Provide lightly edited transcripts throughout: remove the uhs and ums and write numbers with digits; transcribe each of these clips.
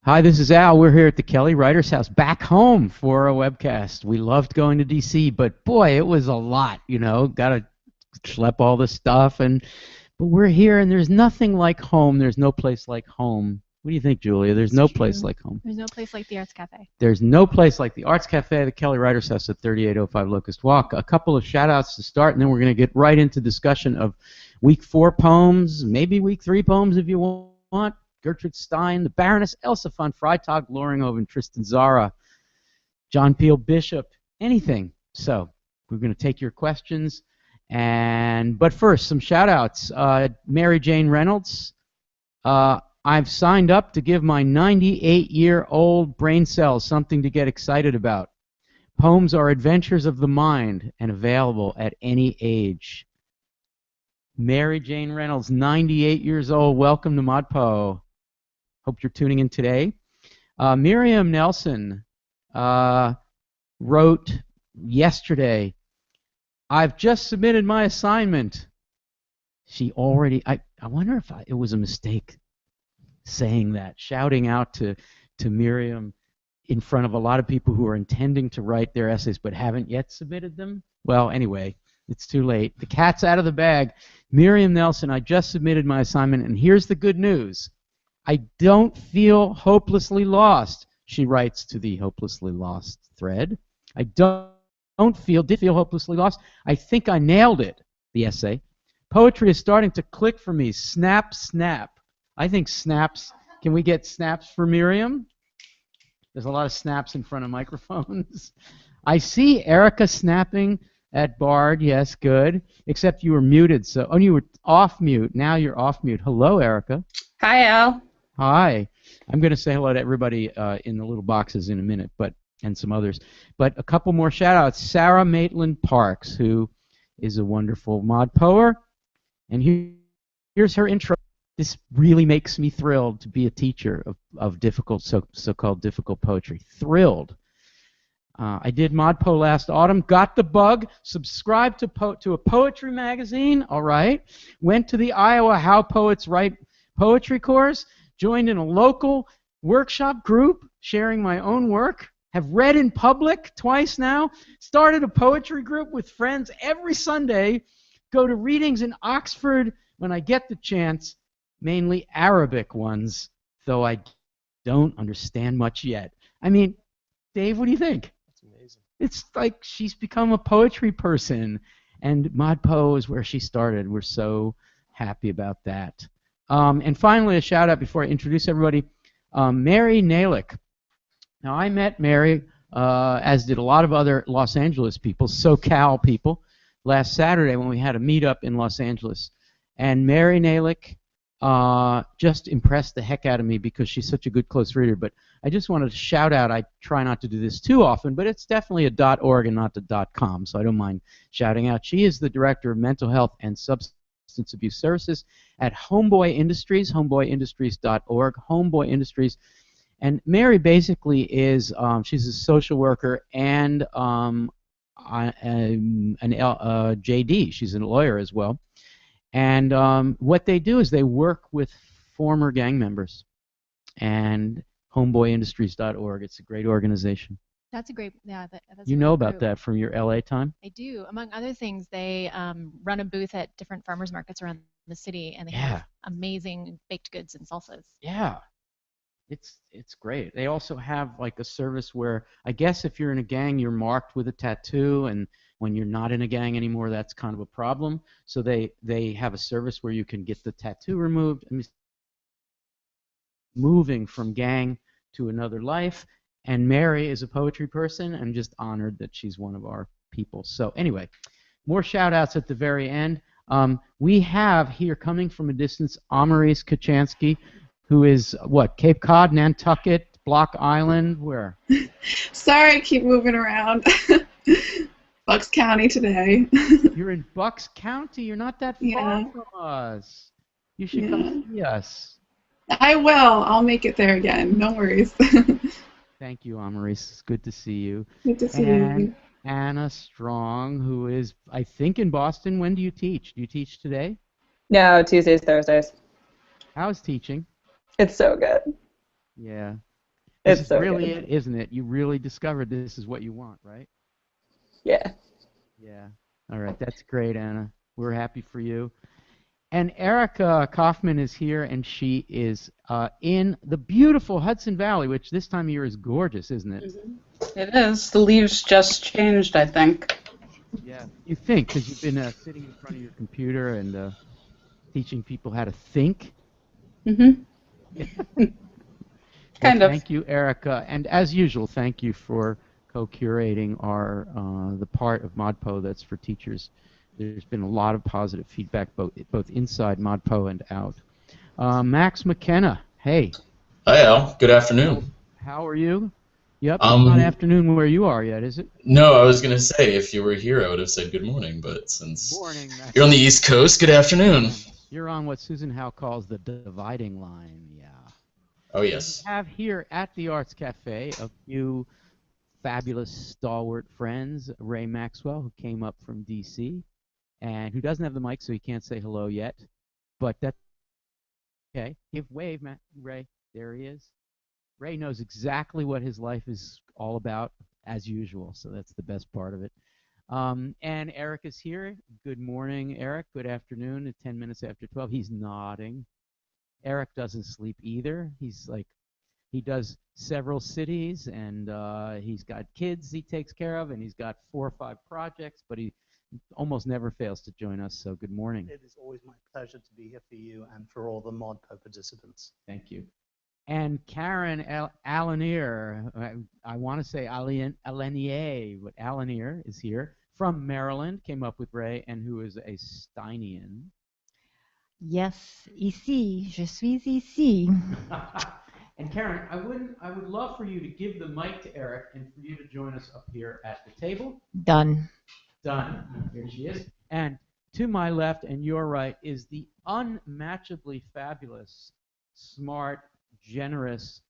Hi, this is Al. We're here at the Kelly Writers House, back home for a webcast. We loved going to DC, but boy, it was a lot, got to schlep all the stuff, but we're here and there's nothing like home. There's no place like home. What do you think, Julia? There's no place like home. There's no place like the Arts Cafe. There's no place like the Arts Cafe, the Kelly Writers House at 3805 Locust Walk. A couple of shout-outs to start, and then we're going to get right into discussion of Week 4 poems, maybe Week 3 poems if you want. Gertrude Stein, the Baroness Elsa von Freitag, Loringhoven, Tristan Zara, John Peel Bishop, anything. So we're going to take your questions. But first, some shout-outs. Mary Jane Reynolds, I've signed up to give my 98-year-old brain cells something to get excited about. Poems are adventures of the mind and available at any age. Mary Jane Reynolds, 98 years old. Welcome to ModPo. Hope you're tuning in today. Miriam Nelson wrote yesterday, I've just submitted my assignment. She already, I wonder if it was a mistake saying that, shouting out to Miriam in front of a lot of people who are intending to write their essays but haven't yet submitted them. Well, anyway, it's too late. The cat's out of the bag. Miriam Nelson, I just submitted my assignment, and here's the good news. I don't feel hopelessly lost, she writes to the Hopelessly Lost thread. I did feel hopelessly lost. I think I nailed it, the essay. Poetry is starting to click for me. Snap, snap. I think snaps. Can we get snaps for Miriam? There's a lot of snaps in front of microphones. I see Erica snapping at Bard. Yes, good. Except you were muted. You were off mute. Now you're off mute. Hello, Erica. Hi, Al. Hi. I'm going to say hello to everybody in the little boxes in a minute, and some others. But a couple more shout-outs. Sarah Maitland Parks, who is a wonderful ModPoer. And here's her intro. This really makes me thrilled to be a teacher of difficult, so-called difficult poetry. Thrilled. I did ModPo last autumn, got the bug, subscribed to a poetry magazine, all right, went to the Iowa How Poets Write poetry course, joined in a local workshop group sharing my own work, have read in public twice now, started a poetry group with friends every Sunday, go to readings in Oxford when I get the chance, mainly Arabic ones, though I don't understand much yet. I mean, Dave, what do you think? That's amazing. It's like she's become a poetry person, and ModPo is where she started. We're so happy about that. And finally, a shout-out before I introduce everybody, Mary Nalick. Now, I met Mary, as did a lot of other Los Angeles people, SoCal people, last Saturday when we had a meetup in Los Angeles. And Mary Nalick just impressed the heck out of me because she's such a good close reader. But I just wanted to shout out, I try not to do this too often, but it's definitely a .org and not the .com, so I don't mind shouting out. She is the Director of Mental Health and Substance Abuse Services at Homeboy Industries, homeboyindustries.org, Homeboy Industries. And Mary basically is, she's a social worker and JD. She's a lawyer as well. And what they do is they work with former gang members. And homeboyindustries.org, it's a great organization. That's a great, yeah. That's you know about that from your LA time? I do. Among other things, they run a booth at different farmers markets around the city, and they have amazing baked goods and salsas. Yeah. It's great. They also have like a service where I guess if you're in a gang, you're marked with a tattoo, and when you're not in a gang anymore, that's kind of a problem. So they have a service where you can get the tattoo removed. I mean, moving from gang to another life. And Mary is a poetry person. I'm just honored that she's one of our people. So anyway, more shout-outs at the very end. We have here, coming from a distance, Amaris Kachansky, who is, what, Cape Cod, Nantucket, Block Island, where? Sorry, I keep moving around. Bucks County today. You're in Bucks County? You're not that far from us. You should come see us. I will. I'll make it there again. No worries. Thank you, Amaris. It's good to see you. Good to see you. Anna Strong, who is, I think, in Boston. When do you teach? Do you teach today? No, Tuesdays, Thursdays. How's teaching? It's so good. Yeah. This It's is so really good. it, isn't it? You really discovered this is what you want, right? Yeah. Yeah. All right. That's great, Anna. We're happy for you. And Erica Kaufman is here, and she is in the beautiful Hudson Valley, which this time of year is gorgeous, isn't it? It is. The leaves just changed, I think. Yeah. You think, because you've been sitting in front of your computer and teaching people how to think. Mm-hmm. Well, Kind of. thank you, Erica, and as usual, thank you for co-curating our the part of ModPo that's for teachers. There's been a lot of positive feedback, both inside ModPo and out. Max McKenna, hey, Hi, Al. Good how afternoon. how are you? Yep, it's not Um, afternoon where you are yet, is it? no, I was gonna say if you were here, I would have said good morning, but since Morning, you're on the Max. East Coast, good afternoon. You're on what Susan Howe calls the dividing line, yeah. Oh, And we yes. have here at the Arts Cafe a few fabulous stalwart friends, Ray Maxwell, who came up from D.C., and who doesn't have the mic, so he can't say hello yet. But that's okay. Give wave, Ray. There he is. Ray knows exactly what his life is all about, as usual, so that's the best part of it. And Eric is here. Good morning, Eric. Good afternoon. At 10 minutes after 12. He's nodding. Eric doesn't sleep either. He's like, he does several cities, and he's got kids he takes care of, and he's got 4 or 5 projects, but he almost never fails to join us. So good morning. It is always my pleasure to be here for you and for all the ModPo participants. Thank you. And Karen Alanier, I want to say Alanier, but Alanier is here from Maryland, came up with Ray, and who is a Steinian. Yes, ici, je suis ici. And Karen, I would love for you to give the mic to Eric and for you to join us up here at the table. Done. Done. Here she is. And to my left and your right is the unmatchably fabulous, smart, generous,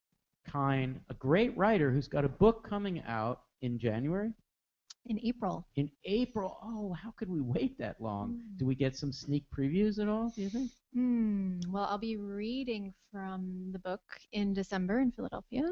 kind, a great writer who's got a book coming out in January. In April. In April. Oh, how could we wait that long? Do we get some sneak previews at all, do you think? Well, I'll be reading from the book in December in Philadelphia.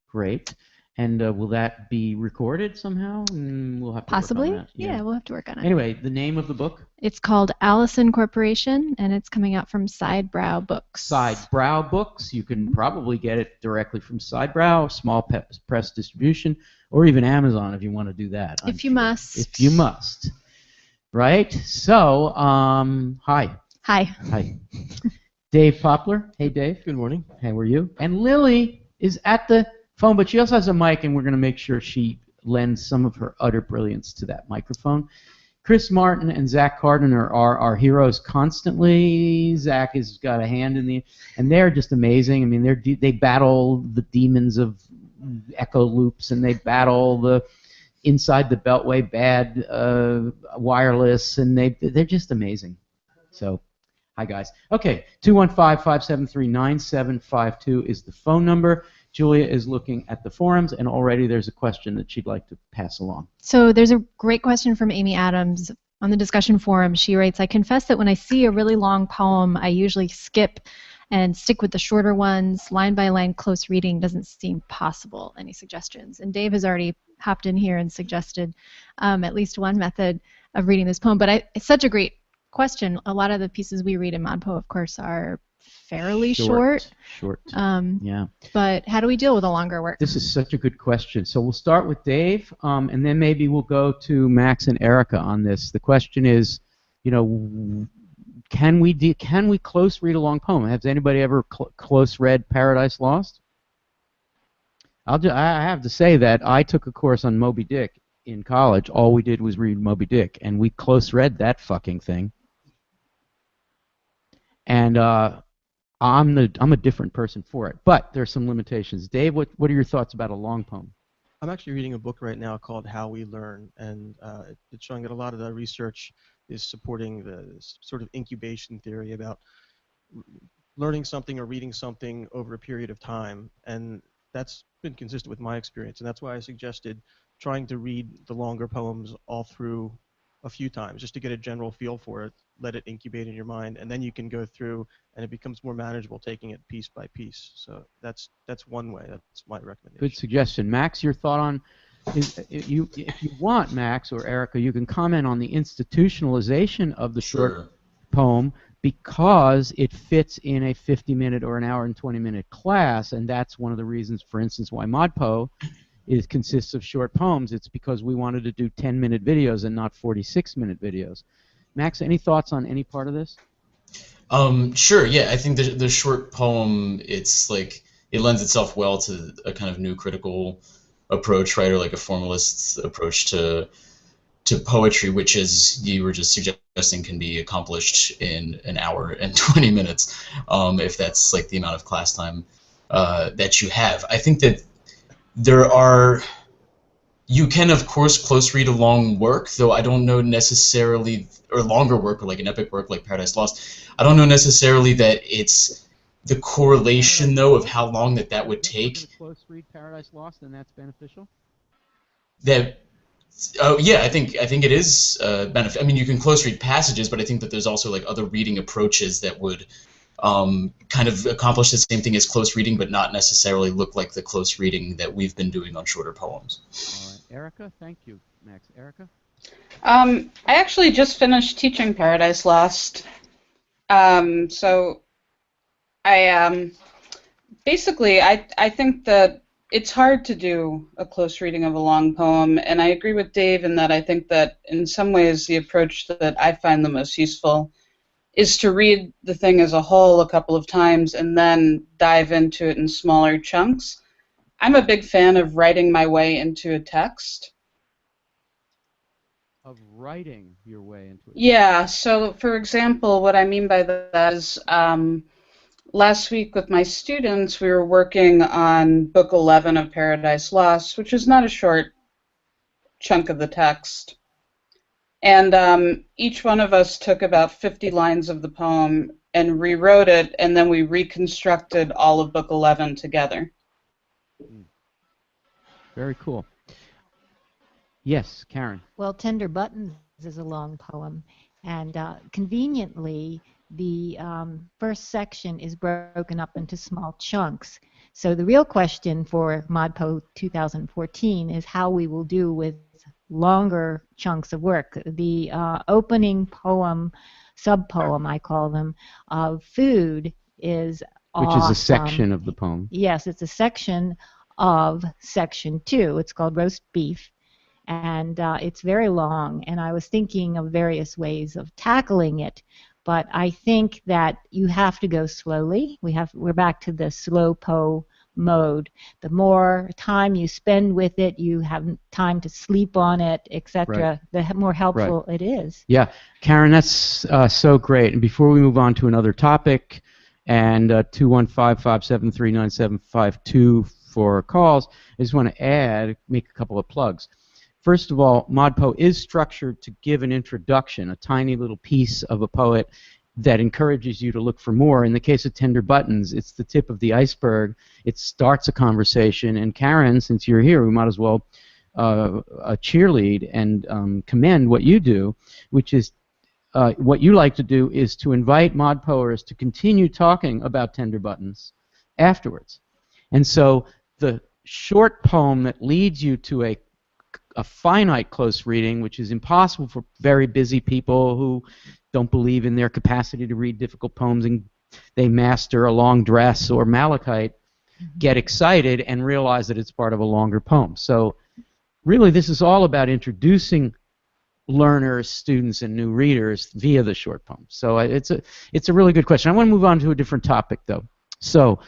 Great. And will that be recorded somehow? We'll have to Possibly. work on that. Yeah, we'll have to work on it. Anyway, the name of the book? It's called Allison Corporation, and it's coming out from Sidebrow Books. Sidebrow Books. You can probably get it directly from Sidebrow, small press distribution, or even Amazon if you want to do that. If you must. If you must. Right? So, hi. Hi. Hi. Dave Poplar. Hey, Dave. Good morning. How are you? And Lily is at the phone, but she also has a mic, and we're going to make sure she lends some of her utter brilliance to that microphone. Chris Martin and Zach Gardner are our heroes constantly. Zach has got a hand in and they're just amazing. I mean, they battle the demons of echo loops, and they battle the inside the Beltway bad wireless, and they're just amazing. So, hi guys. Okay, 215-573-9752 is the phone number. Julia is looking at the forums, and already there's a question that she'd like to pass along. So there's a great question from Amy Adams on the discussion forum. She writes, I confess that when I see a really long poem, I usually skip and stick with the shorter ones. Line by line close reading doesn't seem possible. Any suggestions? And Dave has already hopped in here and suggested at least one method of reading this poem. But it's such a great question. A lot of the pieces we read in ModPo, of course, are fairly short. Yeah. But how do we deal with a longer work? This is such a good question. So we'll start with Dave, and then maybe we'll go to Max and Erica on this. The question is, can we close read a long poem? Has anybody ever close read Paradise Lost? I have to say that I took a course on Moby Dick in college. All we did was read Moby Dick, and we close read that fucking thing. And I'm a different person for it, but there's some limitations. Dave, what are your thoughts about a long poem? I'm actually reading a book right now called How We Learn, and it's showing that a lot of the research is supporting the sort of incubation theory about learning something or reading something over a period of time, and that's been consistent with my experience, and that's why I suggested trying to read the longer poems all through a few times just to get a general feel for it. let it incubate in your mind, and then you can go through, and it becomes more manageable taking it piece by piece. So that's one way. That's my recommendation. Good suggestion. Max, your thought on, if you want, Max or Erica, you can comment on the institutionalization of the short poem because it fits in a 50-minute or an hour and 20-minute class, and that's one of the reasons, for instance, why ModPo consists of short poems. It's because we wanted to do 10-minute videos and not 46-minute videos. Max, any thoughts on any part of this? Sure. Yeah, I think the short poem, it's like it lends itself well to a kind of new critical approach, right, or like a formalist approach to poetry, which, as you were just suggesting, can be accomplished in an hour and 20 minutes, if that's like the amount of class time that you have. I think that you can, of course, close read a long work, though I don't know necessarily, or longer work, or like an epic work like Paradise Lost. I don't know necessarily that it's the correlation, though, of how long that would take. Close read Paradise Lost, and that's beneficial? Yeah, I think it is benefit. I mean, you can close read passages, but I think that there's also like other reading approaches that would kind of accomplish the same thing as close reading, but not necessarily look like the close reading that we've been doing on shorter poems. All right, Erica, thank you, Max. Erica? I actually just finished teaching Paradise Lost. So I basically I think that it's hard to do a close reading of a long poem, and I agree with Dave in that I think that in some ways the approach that I find the most useful is to read the thing as a whole a couple of times and then dive into it in smaller chunks. I'm a big fan of writing my way into a text. Of writing your way into it? Yeah, so for example, what I mean by that is last week with my students, we were working on Book 11 of Paradise Lost, which is not a short chunk of the text. And each one of us took about 50 lines of the poem and rewrote it, and then we reconstructed all of Book 11 together. Very cool. Yes, Karen. Well, Tender Buttons is a long poem, and conveniently, the first section is broken up into small chunks. So the real question for ModPo 2014 is how we will do with longer chunks of work. The opening poem, sub-poem I call them, of Food is Which awesome. is a section of the poem. Yes, it's a section of section 2. It's called Roast Beef. And it's very long, and I was thinking of various ways of tackling it, but I think that you have to go slowly. We're back to the slow po mode. The more time you spend with it, you have time to sleep on it, etc. Right. The more helpful it is. Yeah, Karen, that's so great. And before we move on to another topic, and 215-573-9752 for calls, I just want to make a couple of plugs. First of all, ModPo is structured to give an introduction, a tiny little piece of a poet that encourages you to look for more. In the case of Tender Buttons, it's the tip of the iceberg. It starts a conversation, and Karen, since you're here, we might as well cheerlead and commend what you do, which is what you like to do is to invite ModPoers to continue talking about Tender Buttons afterwards. And so the short poem that leads you to a finite close reading, which is impossible for very busy people who don't believe in their capacity to read difficult poems and they master a long dress or malachite, get excited and realize that it's part of a longer poem. So really this is all about introducing learners, students, and new readers via the short poem. So it's a really good question. I want to move on to a different topic though. So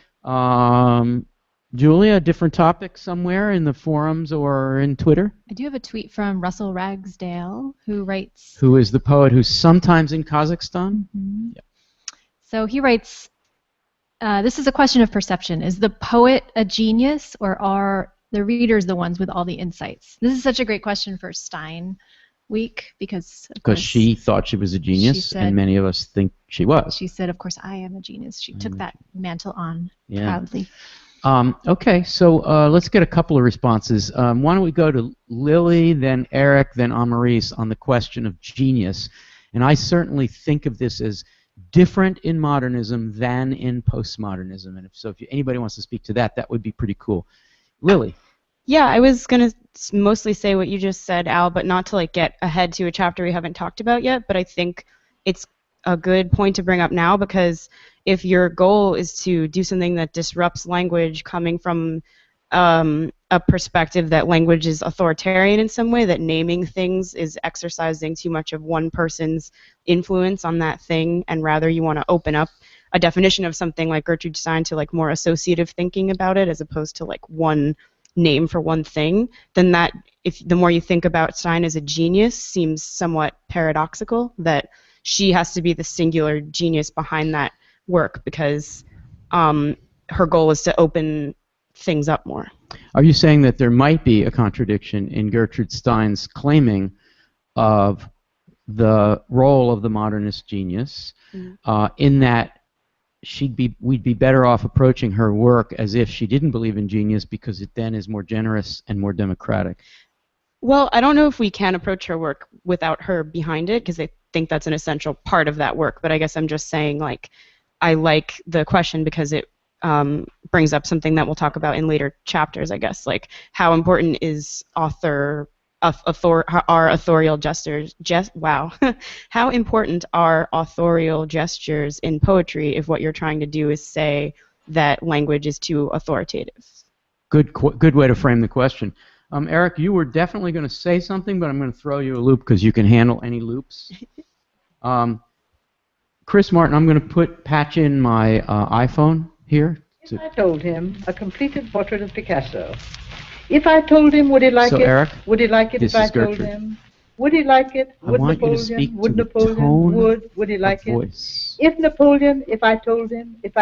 Julia, a different topic somewhere in the forums or in Twitter? I do have a tweet from Russell Ragsdale, who writes... Who is the poet who's sometimes in Kazakhstan? Mm-hmm. Yeah. So he writes, this is a question of perception. Is the poet a genius, or are the readers the ones with all the insights? This is such a great question for Stein Week, because she thought she was a genius, and many of us think she was. She said, of course, I am a genius. She took that mantle on proudly. Okay, so let's get a couple of responses. Why don't we go to Lily, then Eric, then Amaris on the question of genius. And I certainly think of this as different in modernism than in postmodernism. And if anybody wants to speak to that, that would be pretty cool. Lily. Yeah, I was going to mostly say what you just said, Al, but not to like get ahead to a chapter we haven't talked about yet, but I think it's a good point to bring up now, because if your goal is to do something that disrupts language coming from a perspective that language is authoritarian in some way, that naming things is exercising too much of one person's influence on that thing, and rather you want to open up a definition of something like Gertrude Stein to like more associative thinking about it as opposed to like one name for one thing, then that, if the more you think about Stein as a genius, seems somewhat paradoxical, that she has to be the singular genius behind that work because her goal is to open things up more. Are you saying that there might be a contradiction in Gertrude Stein's claiming of the role of the modernist genius, in that we'd be better off approaching her work as if she didn't believe in genius because it then is more generous and more democratic? Well, I don't know if we can approach her work without her behind it, because I think that's an essential part of that work, but I guess I'm just saying, like, I like the question because it brings up something that we'll talk about in later chapters, I guess, like how important is our authorial gestures, how important are authorial gestures in poetry if what you're trying to do is say that language is too authoritative? Good way to frame the question. Eric, you were definitely going to say something, but I'm going to throw you a loop because you can handle any loops. Chris Martin, I'm going to patch in my iPhone here. If I told him a completed portrait of Picasso, if I told him, would he like it? Eric, would he like it if I told him? Would he like it? Would Napoleon? Would Napoleon? Would he like it? If Napoleon, if I told him, if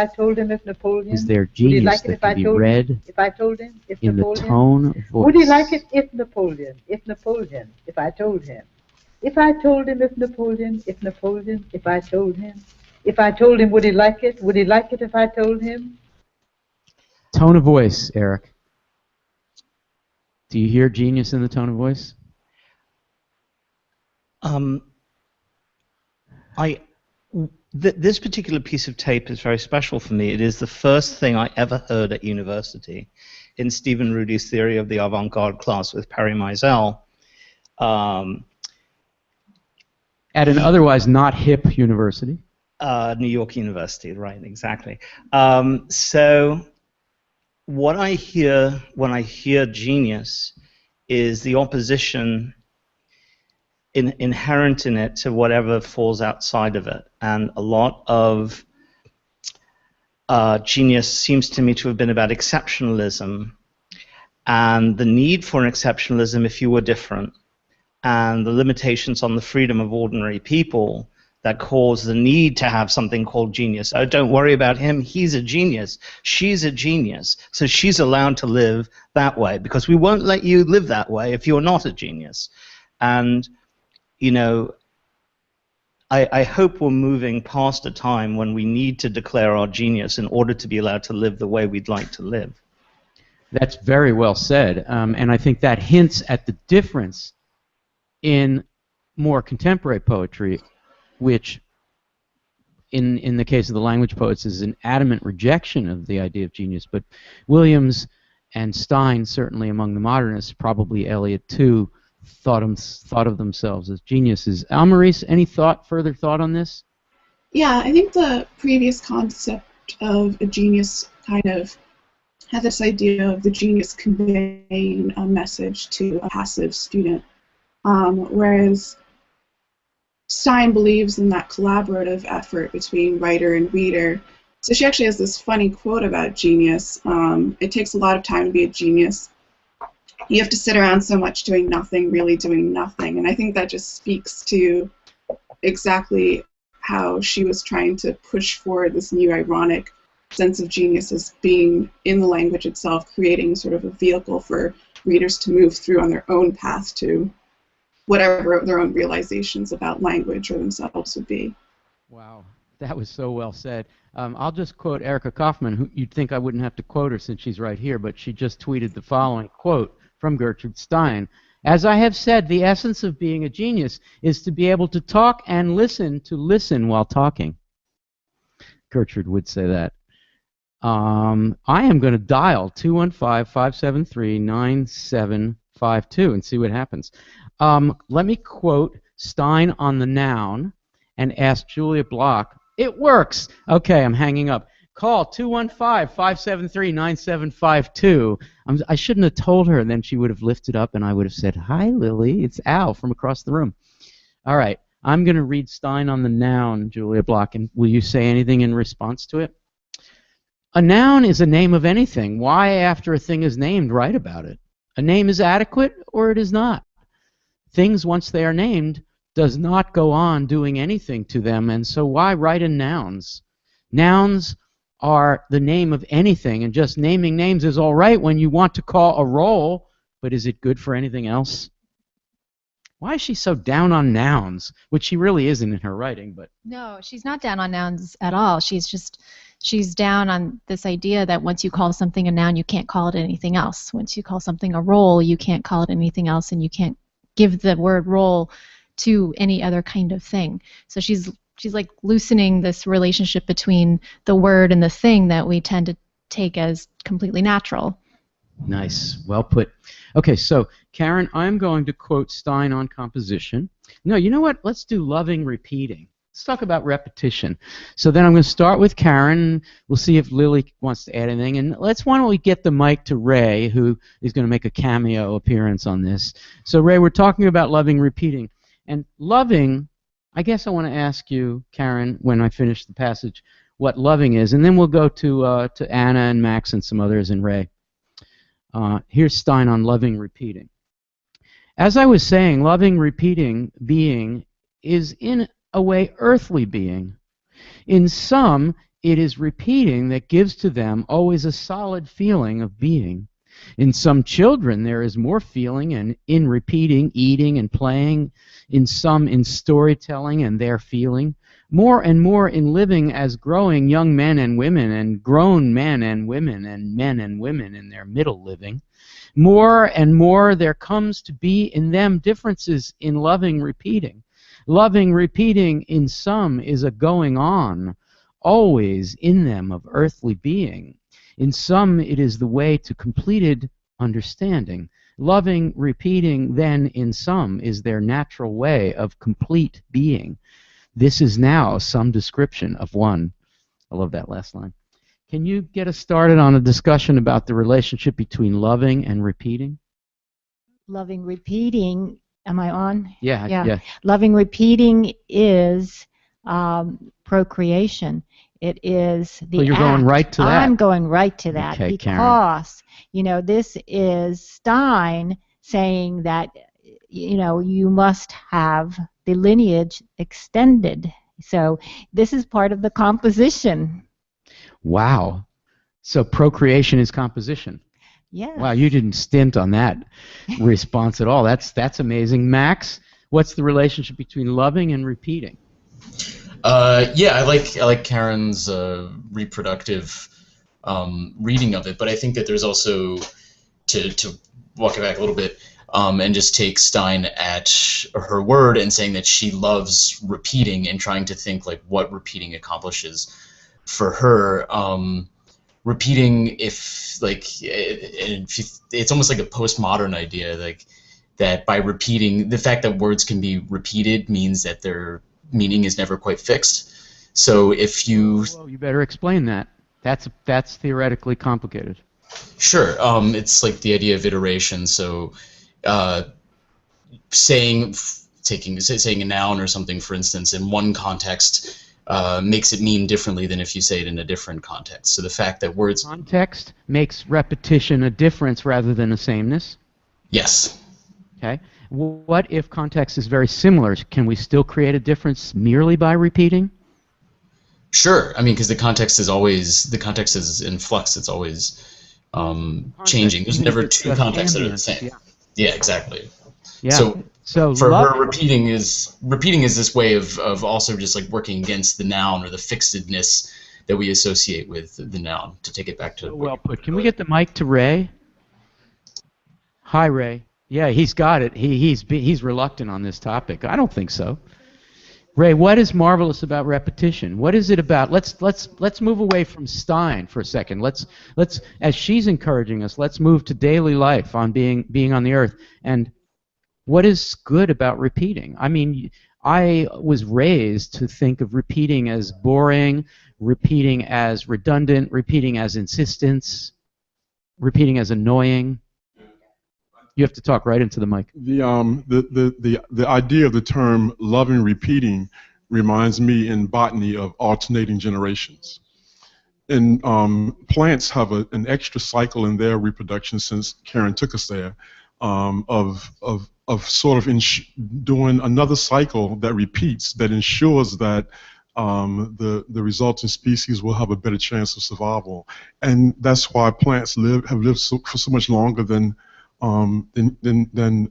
Napoleon, is there genius would he like it that if I can be told read him? If I told him, if in Napoleon, the tone of voice? would he like it if Napoleon? If Napoleon, if I told him. If I told him, if Napoleon, if I told him. If I told him, would he like it? Would he like it if I told him? Tone of voice, Eric. Do you hear genius in the tone of voice? This particular piece of tape is very special for me. It is the first thing I ever heard at university in Stephen Rudy's Theory of the Avant-Garde class with Perry Meisel. At an otherwise not hip university. New York University, right, exactly. So what I hear when I hear genius is the opposition inherent in it to whatever falls outside of it. And a lot of genius seems to me to have been about exceptionalism and the need for an exceptionalism if you were different, and the limitations on the freedom of ordinary people that cause the need to have something called genius. Oh, don't worry about him, he's a genius. She's a genius, so she's allowed to live that way, because we won't let you live that way if you're not a genius. And, you know, I hope we're moving past a time when we need to declare our genius in order to be allowed to live the way we'd like to live. That's very well said, and I think that hints at the difference in more contemporary poetry, which in the case of the language poets is an adamant rejection of the idea of genius. But Williams and Stein, certainly among the modernists, probably Eliot too, thought of themselves as geniuses. Almarise, any further thought on this? Yeah, I think the previous concept of a genius kind of had this idea of the genius conveying a message to a passive student, whereas Stein believes in that collaborative effort between writer and reader. So she actually has this funny quote about genius. It takes a lot of time to be a genius. You have to sit around so much doing nothing, really doing nothing. And I think that just speaks to exactly how she was trying to push forward this new ironic sense of genius as being in the language itself, creating sort of a vehicle for readers to move through on their own path to whatever their own realizations about language or themselves would be. Wow, that was so well said. I'll just quote Erica Kaufman, who you'd think I wouldn't have to quote her since she's right here, but she just tweeted the following quote from Gertrude Stein, As I have said, the essence of being a genius is to be able to talk and listen to listen while talking. Gertrude would say that. I am going to dial 215-573-9752 and see what happens. Let me quote Stein on the noun and ask Julia Block. It works! Okay, I'm hanging up. Call 215-573-9752. I shouldn't have told her, and then she would have lifted up and I would have said, "Hi, Lily, it's Al from across the room." All right, I'm going to read Stein on the noun, Julia Block, and will you say anything in response to it? A noun is a name of anything. Why, after a thing is named, write about it? A name is adequate or it is not. Things, once they are named, does not go on doing anything to them, and so why write in nouns? Nouns are the name of anything, and just naming names is all right when you want to call a roll, but is it good for anything else? Why is she so down on nouns, which she really isn't in her writing? But No, she's not down on nouns at all. She's down on this idea that once you call something a noun, you can't call it anything else. Once you call something a role, you can't call it anything else, and you can't give the word role to any other kind of thing. So she's like loosening this relationship between the word and the thing that we tend to take as completely natural. nice, well put. Okay, so Karen, I'm going to quote Stein on composition. No, you know what? Let's do loving repeating. Let's talk about repetition. So then I'm going to start with Karen. We'll see if Lily wants to add anything. And why don't we get the mic to Ray, who is going to make a cameo appearance on this. So Ray, we're talking about loving repeating. And loving, I guess I want to ask you, Karen, when I finish the passage, what loving is. And then we'll go to Anna and Max and some others and Ray. Here's Stein on loving repeating. As I was saying, loving repeating being is in a way earthly being. In some, it is repeating that gives to them always a solid feeling of being. In some children, there is more feeling and in repeating, eating, and playing. In some, in storytelling and their feeling. More and more in living as growing young men and women and grown men and women in their middle living. More and more there comes to be in them differences in loving repeating. Loving repeating in some is a going on, always in them of earthly being. In some it is the way to completed understanding. Loving repeating then in some is their natural way of complete being. This is now some description of one. I love that last line. Can you get us started on a discussion about the relationship between loving and repeating? Loving repeating. Am I on? Yeah. Loving repeating is procreation. It is the you're act. going right to that. I'm going right to that Okay, because, this is Stein saying that, you must have the lineage extended. So this is part of the composition. Wow. So procreation is composition. Yes. Wow, you didn't stint on that response at all. That's amazing. Max, what's the relationship between loving and repeating? I like Karen's reproductive reading of it, but I think that there's also to walk it back a little bit and just take Stein at her word and saying that she loves repeating and trying to think like what repeating accomplishes for her. Repeating, it's almost like a postmodern idea, like that by repeating, the fact that words can be repeated means that their meaning is never quite fixed. So if you... Well, you better explain that. That's theoretically complicated. Sure. It's like the idea of iteration. So saying a noun or something, for instance, in one context makes it mean differently than if you say it in a different context. So the fact that words... Context makes repetition a difference rather than a sameness? Yes. Okay. What if context is very similar? Can we still create a difference merely by repeating? Sure. I mean, because the context is in flux. It's always changing. There's never two contexts that are the same. Yeah, exactly. Yeah. So for her, repeating is this way of also just like working against the noun or the fixedness that we associate with the noun. To take it back to well put. Can we get the mic to Ray? Hi, Ray. Yeah, he's got it. He's reluctant on this topic. I don't think so. Ray, what is marvelous about repetition? What is it about? Let's move away from Stein for a second. Let's as she's encouraging us, let's move to daily life on being on the earth. And what is good about repeating? I mean, I was raised to think of repeating as boring, repeating as redundant, repeating as insistence, repeating as annoying. You have to talk right into the mic. The idea of the term loving repeating reminds me in botany of alternating generations. And plants have an extra cycle in their reproduction, since Karen took us there, of sort of doing another cycle that repeats, that ensures that the resulting species will have a better chance of survival. And that's why plants have lived for so much longer than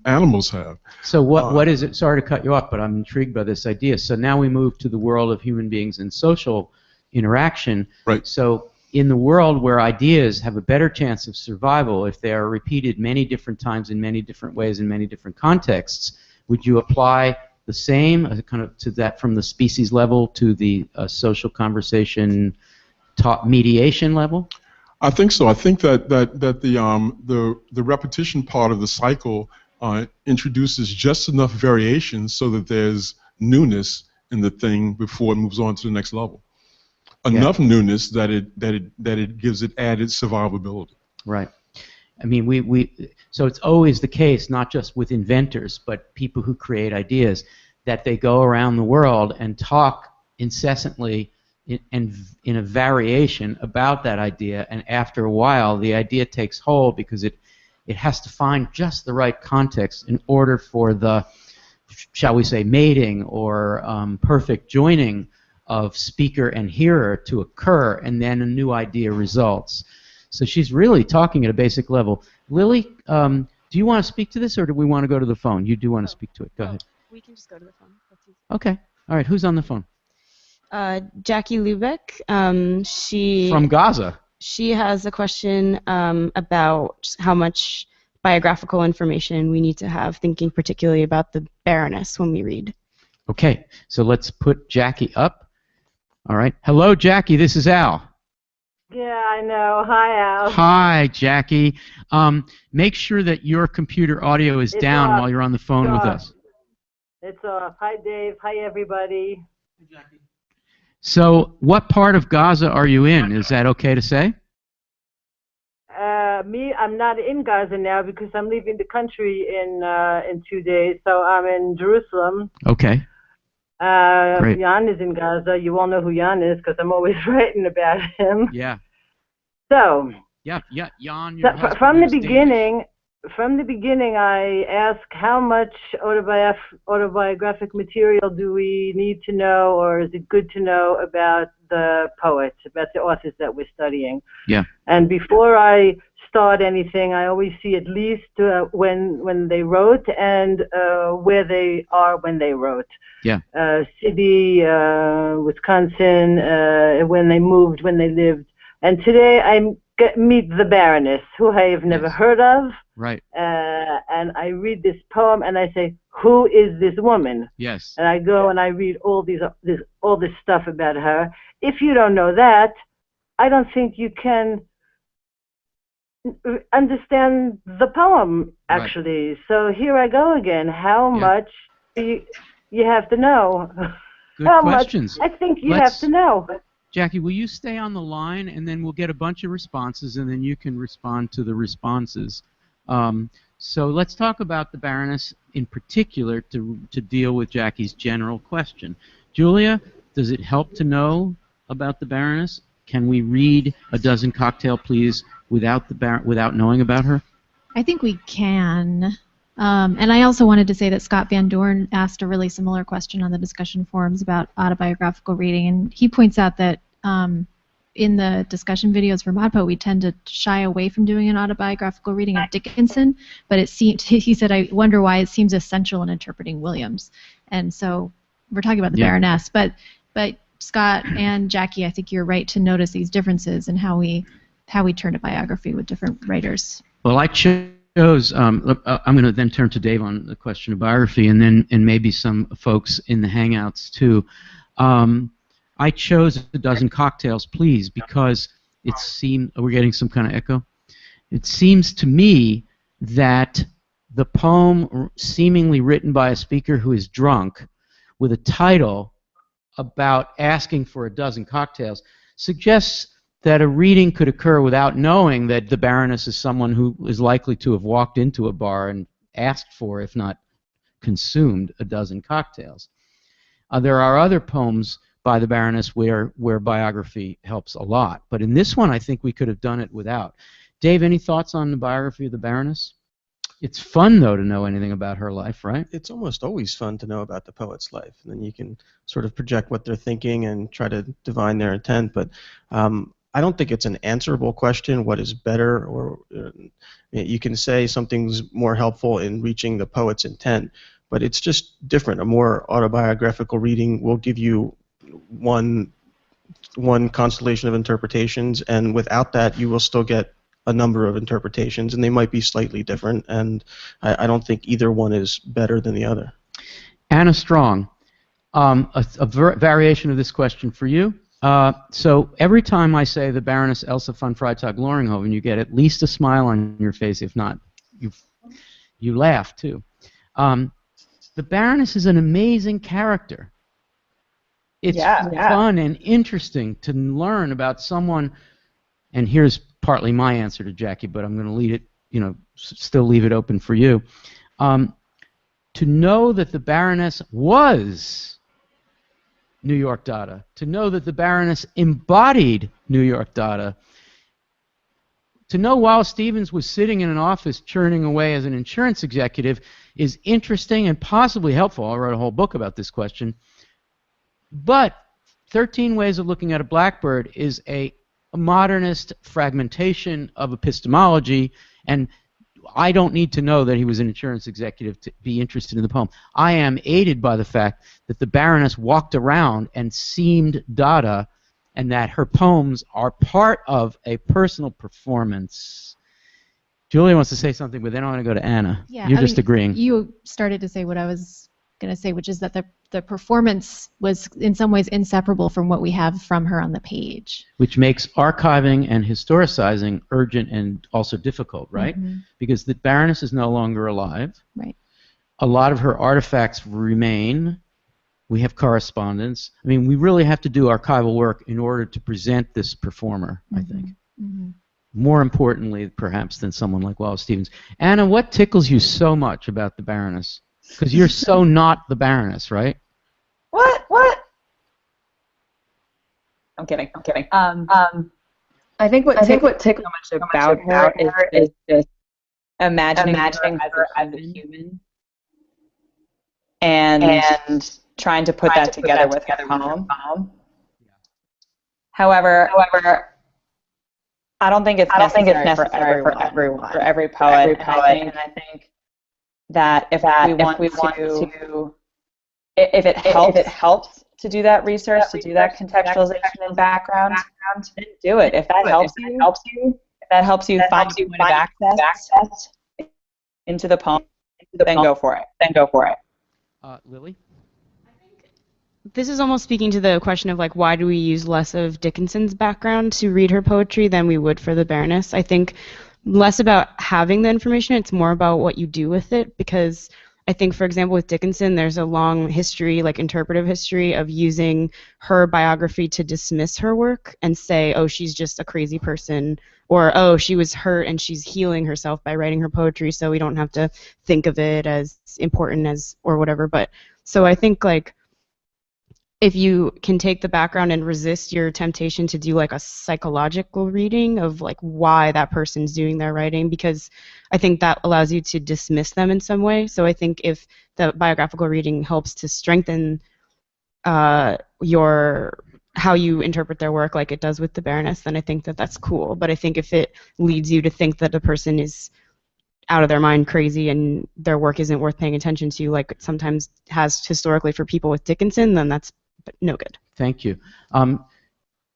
animals have. So what is it? Sorry to cut you off, but I'm intrigued by this idea. So now we move to the world of human beings and social interaction. Right. So in the world where ideas have a better chance of survival if they are repeated many different times in many different ways in many different contexts, would you apply the same kind of to that from the species level to the social conversation mediation level? I think so. I think that the repetition part of the cycle introduces just enough variation so that there's newness in the thing before it moves on to the next level. Enough newness that it gives it added survivability. Right. I mean, so it's always the case, not just with inventors, but people who create ideas, that they go around the world and talk incessantly in a variation about that idea, and after a while the idea takes hold because it has to find just the right context in order for the, shall we say, mating or perfect joining of speaker and hearer to occur, and then a new idea results. So she's really talking at a basic level. Lily, do you want to speak to this, or do we want to go to the phone? You do want to speak to it. Go ahead. We can just go to the phone. That's easy. Okay. All right. Who's on the phone? Jackie Lubeck. She from Gaza. She has a question about how much biographical information we need to have, thinking particularly about the Baroness when we read. Okay. So let's put Jackie up. All right. Hello, Jackie. This is Al. Yeah, I know. Hi, Al. Hi, Jackie. Make sure that your computer audio is down while you're on the phone with us. It's off. Hi, Dave. Hi, everybody. Hey, Jackie. So, what part of Gaza are you in? Is that okay to say? I'm not in Gaza now because I'm leaving the country in 2 days. So I'm in Jerusalem. Okay. Great. Jan is in Gaza. You all know who Jan is because I'm always writing about him. Yeah. So. Yeah. Jan. From the beginning, I ask how much autobiographic material do we need to know, or is it good to know about the poets, about the authors that we're studying? Yeah. And before I start anything, I always see at least when they wrote and where they are when they wrote. Yeah. City, Wisconsin, when they moved, when they lived. And today I meet the Baroness, who I have never heard of. Right. And I read this poem and I say, who is this woman? Yes. And I go and I read all this stuff about her. If you don't know that, I don't think you can understand the poem, actually. Right. So here I go again. How much do you have to know? Good questions. I think you have to know. Jackie, will you stay on the line, and then we'll get a bunch of responses, and then you can respond to the responses. So let's talk about the Baroness in particular to deal with Jackie's general question. Julia, does it help to know about the Baroness? Can we read A Dozen Cocktail Please without knowing about her? I think we can. And I also wanted to say that Scott Van Doorn asked a really similar question on the discussion forums about autobiographical reading, and he points out that in the discussion videos for ModPo, we tend to shy away from doing an autobiographical reading of Dickinson, but he said, I wonder why it seems essential in interpreting Williams. And so we're talking about the Baroness, but Scott and Jackie, I think you're right to notice these differences in how we turn a biography with different writers. Well, I chose shows, I'm going to then turn to Dave on the question of biography, and maybe some folks in the Hangouts too. I chose A Dozen Cocktails, Please, because it seemed we're getting some kind of echo. It seems to me that the poem, seemingly written by a speaker who is drunk, with a title about asking for a dozen cocktails, suggests that a reading could occur without knowing that the Baroness is someone who is likely to have walked into a bar and asked for, if not consumed, a dozen cocktails. There are other poems by the Baroness where biography helps a lot, but in this one I think we could have done it without. Dave, any thoughts on the biography of the Baroness? It's fun, though, to know anything about her life, right? It's almost always fun to know about the poet's life, and then you can sort of project what they're thinking and try to divine their intent. But I don't think it's an answerable question, what is better, or you can say something's more helpful in reaching the poet's intent, but it's just different. A more autobiographical reading will give you one constellation of interpretations, and without that you will still get a number of interpretations, and they might be slightly different, and I don't think either one is better than the other. Anna Strong, a variation of this question for you. So every time I say the Baroness Elsa von Freytag Loringhoven, you get at least a smile on your face. If not, you laugh too. The Baroness is an amazing character. It's fun and interesting to learn about someone, and here's partly my answer to Jackie, but I'm going to leave it, still leave it open for you. To know that the Baroness was New York Dada, to know that the Baroness embodied New York Dada, to know Wallace Stevens was sitting in an office churning away as an insurance executive is interesting and possibly helpful. I wrote a whole book about this question. But 13 Ways of Looking at a Blackbird is a modernist fragmentation of epistemology, and I don't need to know that he was an insurance executive to be interested in the poem. I am aided by the fact that the Baroness walked around and seemed Dada, and that her poems are part of a personal performance. Julia wants to say something, but then I want to go to Anna. Yeah, You're just agreeing. You started to say what I was going to say, which is that the performance was in some ways inseparable from what we have from her on the page. Which makes archiving and historicizing urgent and also difficult, right? Mm-hmm. Because the Baroness is no longer alive. Right. A lot of her artifacts remain. We have correspondence. I mean, we really have to do archival work in order to present this performer, I think. Mm-hmm. More importantly, perhaps, than someone like Wallace Stevens. Anna, what tickles you so much about the Baroness? Because you're so not the Baroness, right? What? I'm kidding. I think what tickles so much about her is just imagining her as a human and trying to put that together with her poem. However, I don't think it's necessary for everyone, for every poet. And I think that if we want to, if it helps to do that research, to do that contextualization and background, then do it. If that helps you find a point of access into the poem, then go for it. Lily? This is almost speaking to the question of like, why do we use less of Dickinson's background to read her poetry than we would for the Baroness? I think less about having the information, it's more about what you do with it, because I think, for example, with Dickinson, there's a long history, like interpretive history, of using her biography to dismiss her work and say, oh, she's just a crazy person, or, oh, she was hurt and she's healing herself by writing her poetry, so we don't have to think of it as important as, or whatever. But so I think, like, if you can take the background and resist your temptation to do like a psychological reading of like why that person's doing their writing, because I think that allows you to dismiss them in some way. So I think if the biographical reading helps to strengthen how you interpret their work like it does with the Baroness, then I think that that's cool. But I think if it leads you to think that the person is out of their mind crazy and their work isn't worth paying attention to, like it sometimes has historically for people with Dickinson, then that's no good. Thank you.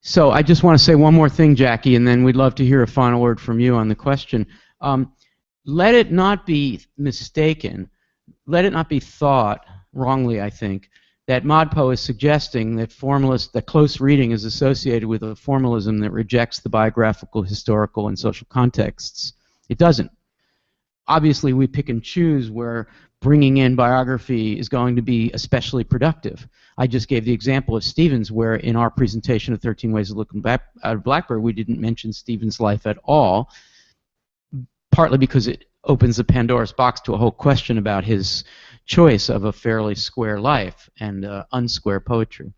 So I just want to say one more thing, Jackie, and then we'd love to hear a final word from you on the question. let it not be mistaken, let it not be thought, wrongly I think, that ModPo is suggesting that that close reading is associated with a formalism that rejects the biographical, historical, and social contexts. It doesn't. Obviously, we pick and choose where bringing in biography is going to be especially productive. I just gave the example of Stevens, where in our presentation of 13 Ways of Looking Back out of Blackbird, we didn't mention Stevens' life at all, partly because it opens a Pandora's box to a whole question about his choice of a fairly square life and unsquare poetry.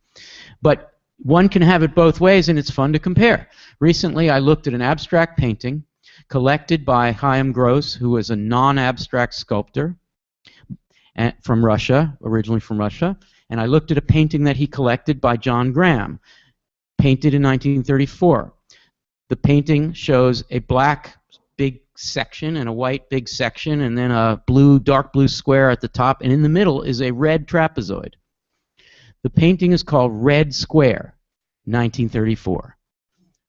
But one can have it both ways, and it's fun to compare. Recently, I looked at an abstract painting collected by Chaim Gross, who was a non-abstract sculptor from Russia, originally from Russia, and I looked at a painting that he collected by John Graham, painted in 1934. The painting shows a black big section and a white big section, and then a dark blue square at the top, and in the middle is a red trapezoid. The painting is called Red Square, 1934.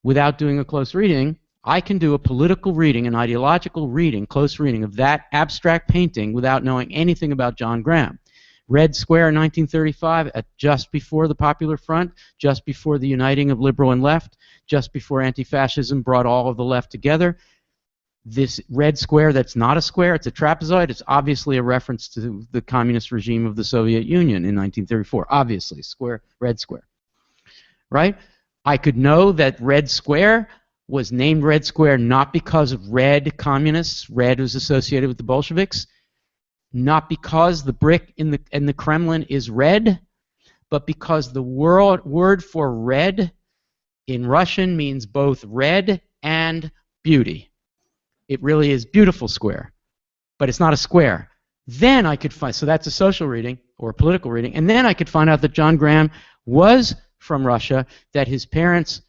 Without doing a close reading, I can do a political reading, an ideological reading, close reading of that abstract painting without knowing anything about John Graham. Red Square, 1935, just before the Popular Front, just before the uniting of liberal and left, just before anti-fascism brought all of the left together. This red square that's not a square, it's a trapezoid, it's obviously a reference to the communist regime of the Soviet Union in 1934. Obviously, red square. Right? I could know that Red Square was named Red Square not because of red communists, red was associated with the Bolsheviks, not because the brick in the Kremlin is red, but because the word for red in Russian means both red and beauty. It really is beautiful square, but it's not a square. Then I could find, so that's a social reading or a political reading, and then I could find out that John Graham was from Russia, that his parents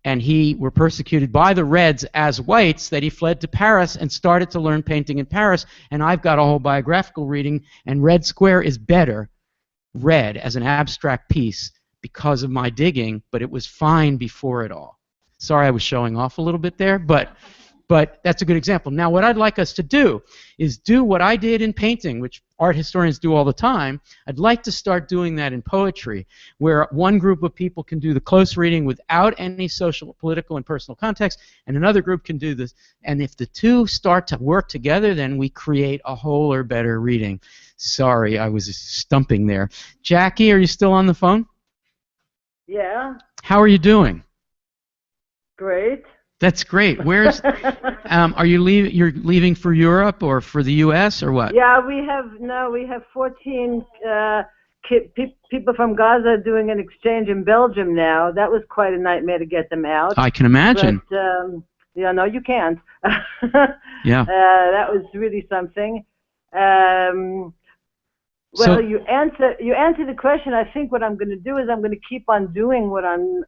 and he were persecuted by the Reds as whites, that he fled to Paris and started to learn painting in Paris, and I've got a whole biographical reading, and Red Square is better read as an abstract piece because of my digging, but it was fine before it all. Sorry I was showing off a little bit there, but that's a good example. Now, what I'd like us to do is do what I did in painting, which art historians do all the time. I'd like to start doing that in poetry, where one group of people can do the close reading without any social, political, and personal context, and another group can do this. And if the two start to work together, then we create a whole or better reading. Sorry, I was stumping there. Jackie, are you still on the phone? Yeah. How are you doing? Great. That's great. Where's are you leaving? You're leaving for Europe or for the U.S. or what? Yeah, we have 14 people from Gaza doing an exchange in Belgium now. That was quite a nightmare to get them out. I can imagine. But yeah, no, you can't. Yeah. That was really something. Well, So- you answer the question. I think what I'm going to do is I'm going to keep on doing what I'm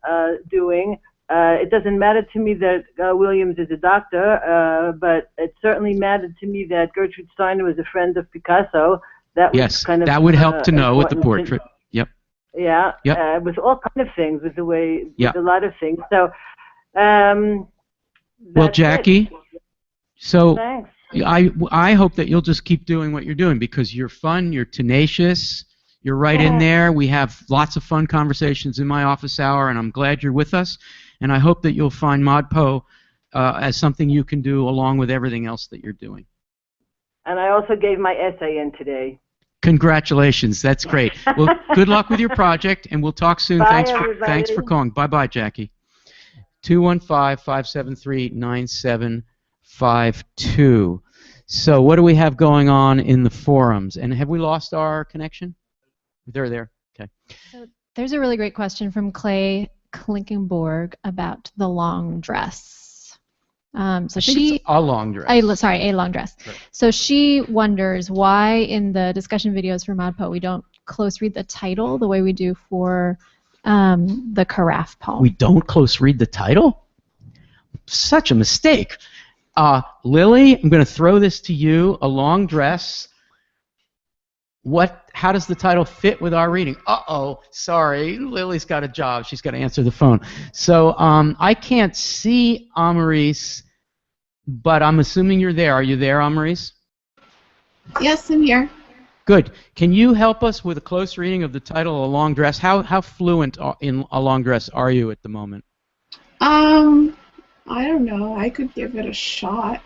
doing. It doesn't matter to me that Williams is a doctor, but it certainly mattered to me that Gertrude Steiner was a friend of Picasso. That was Yes, kind of that would help to know with the important portrait. Yep. Yeah, Yep. with all kind of things, with the way, Yep. with a lot of things. So, Well, that's Jackie, it. so Thanks. I hope that you'll just keep doing what you're doing because you're fun, you're tenacious, you're right in there. We have lots of fun conversations in my office hour, and I'm glad you're with us. And I hope that you'll find ModPo as something you can do along with everything else that you're doing. And I also gave my essay in today. Congratulations, that's great. Well, good luck with your project, and we'll talk soon. Bye, Thanks for calling. Bye-bye, Jackie. 215-573-9752. So what do we have going on in the forums? And have we lost our connection? They're there. Okay. So there's a really great question from Clay Klinkenborg about the long dress. So I think it's a long dress. a long dress. Right. So she wonders why in the discussion videos for ModPo we don't close read the title the way we do for the Carafe poem. We don't close read the title? Such a mistake. Lily, I'm going to throw this to you. A long dress. How does the title fit with our reading? Uh-oh, sorry, Lily's got a job. She's got to answer the phone. So I can't see Amaris but I'm assuming you're there. Are you there, Amaris? Yes, I'm here. Good. Can you help us with a close reading of the title, A Long Dress? How fluent in A Long Dress are you at the moment? I don't know. I could give it a shot.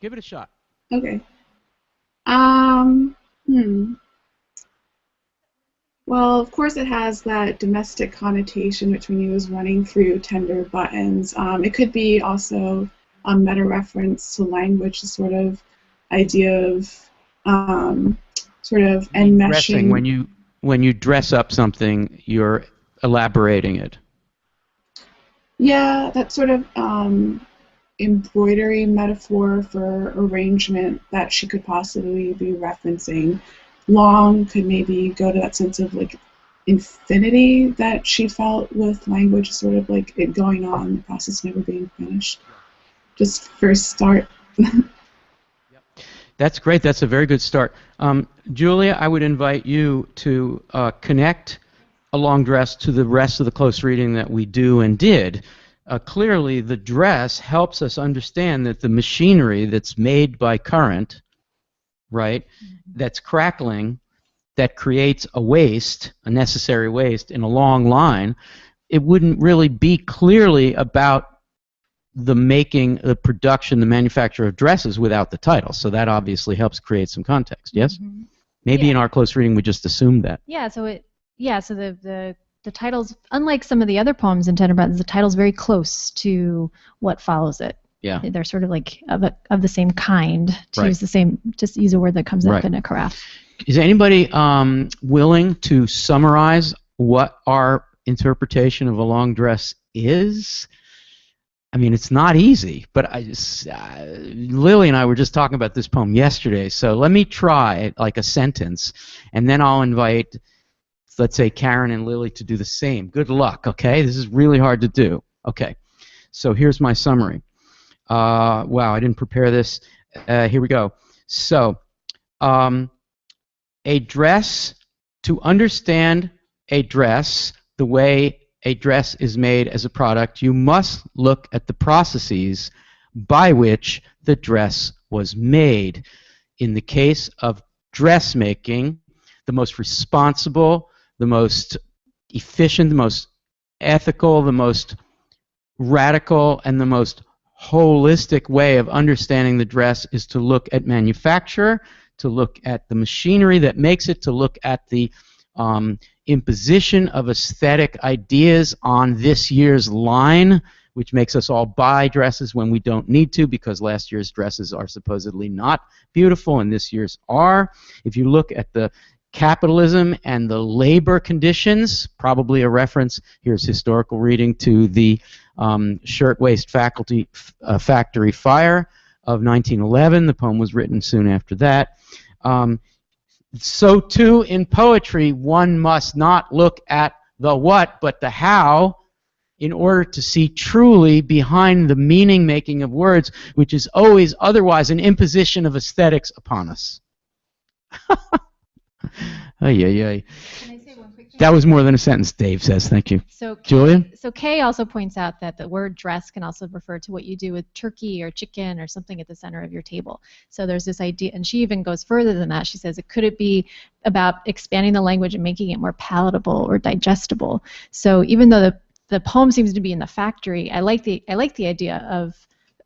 Give it a shot. Okay. Well, of course it has that domestic connotation, which we knew was running through Tender Buttons. It could be also a meta-reference to language, the sort of idea of sort of enmeshing. When you dress up something, you're elaborating it. Yeah, that sort of embroidery metaphor for arrangement that she could possibly be referencing. Long could maybe go to that sense of like infinity that she felt with language, sort of like it going on, the process never being finished. Just first start. That's great. That's a very good start. Julia, I would invite you to connect A Long Dress to the rest of the close reading that we do and did. Clearly, the dress helps us understand that the machinery that's made by current, right, that's crackling, that creates a waste, a necessary waste in a long line, it wouldn't really be clearly about the making, the production, the manufacture of dresses without the title. So that obviously helps create some context. Yes? Maybe in our close reading we just assumed that. Yeah. So the title's, unlike some of the other poems in Tender Buttons, the title's very close to what follows it. Yeah. They're sort of like of the same kind, to Right. use the same, just use a word that comes up Right. in a carafe. Is anybody willing to summarize what our interpretation of A Long Dress is? I mean, it's not easy, but Lily and I were just talking about this poem yesterday, so let me try like a sentence, and then I'll invite, let's say, Karen and Lily to do the same. Good luck, okay? This is really hard to do. Okay, so here's my summary. Wow, I didn't prepare this. Here we go. So, a dress, to understand a dress the way a dress is made as a product, you must look at the processes by which the dress was made. In the case of dressmaking, the most responsible, the most efficient, the most ethical, the most radical, and the most holistic way of understanding the dress is to look at manufacture, to look at the machinery that makes it, to look at the imposition of aesthetic ideas on this year's line, which makes us all buy dresses when we don't need to because last year's dresses are supposedly not beautiful and this year's are. If you look at the capitalism and the labor conditions, probably a reference, here's historical reading, to the Shirtwaist Factory Fire of 1911. The poem was written soon after that. So too in poetry, one must not look at the what, but the how, in order to see truly behind the meaning-making of words, which is always otherwise an imposition of aesthetics upon us. Ay, ay, ay. That was more than a sentence, Dave says. Thank you. So Julia? So Kay also points out that the word dress can also refer to what you do with turkey or chicken or something at the center of your table. So there's this idea, and she even goes further than that. She says, could it be about expanding the language and making it more palatable or digestible? So even though the poem seems to be in the factory, I like the idea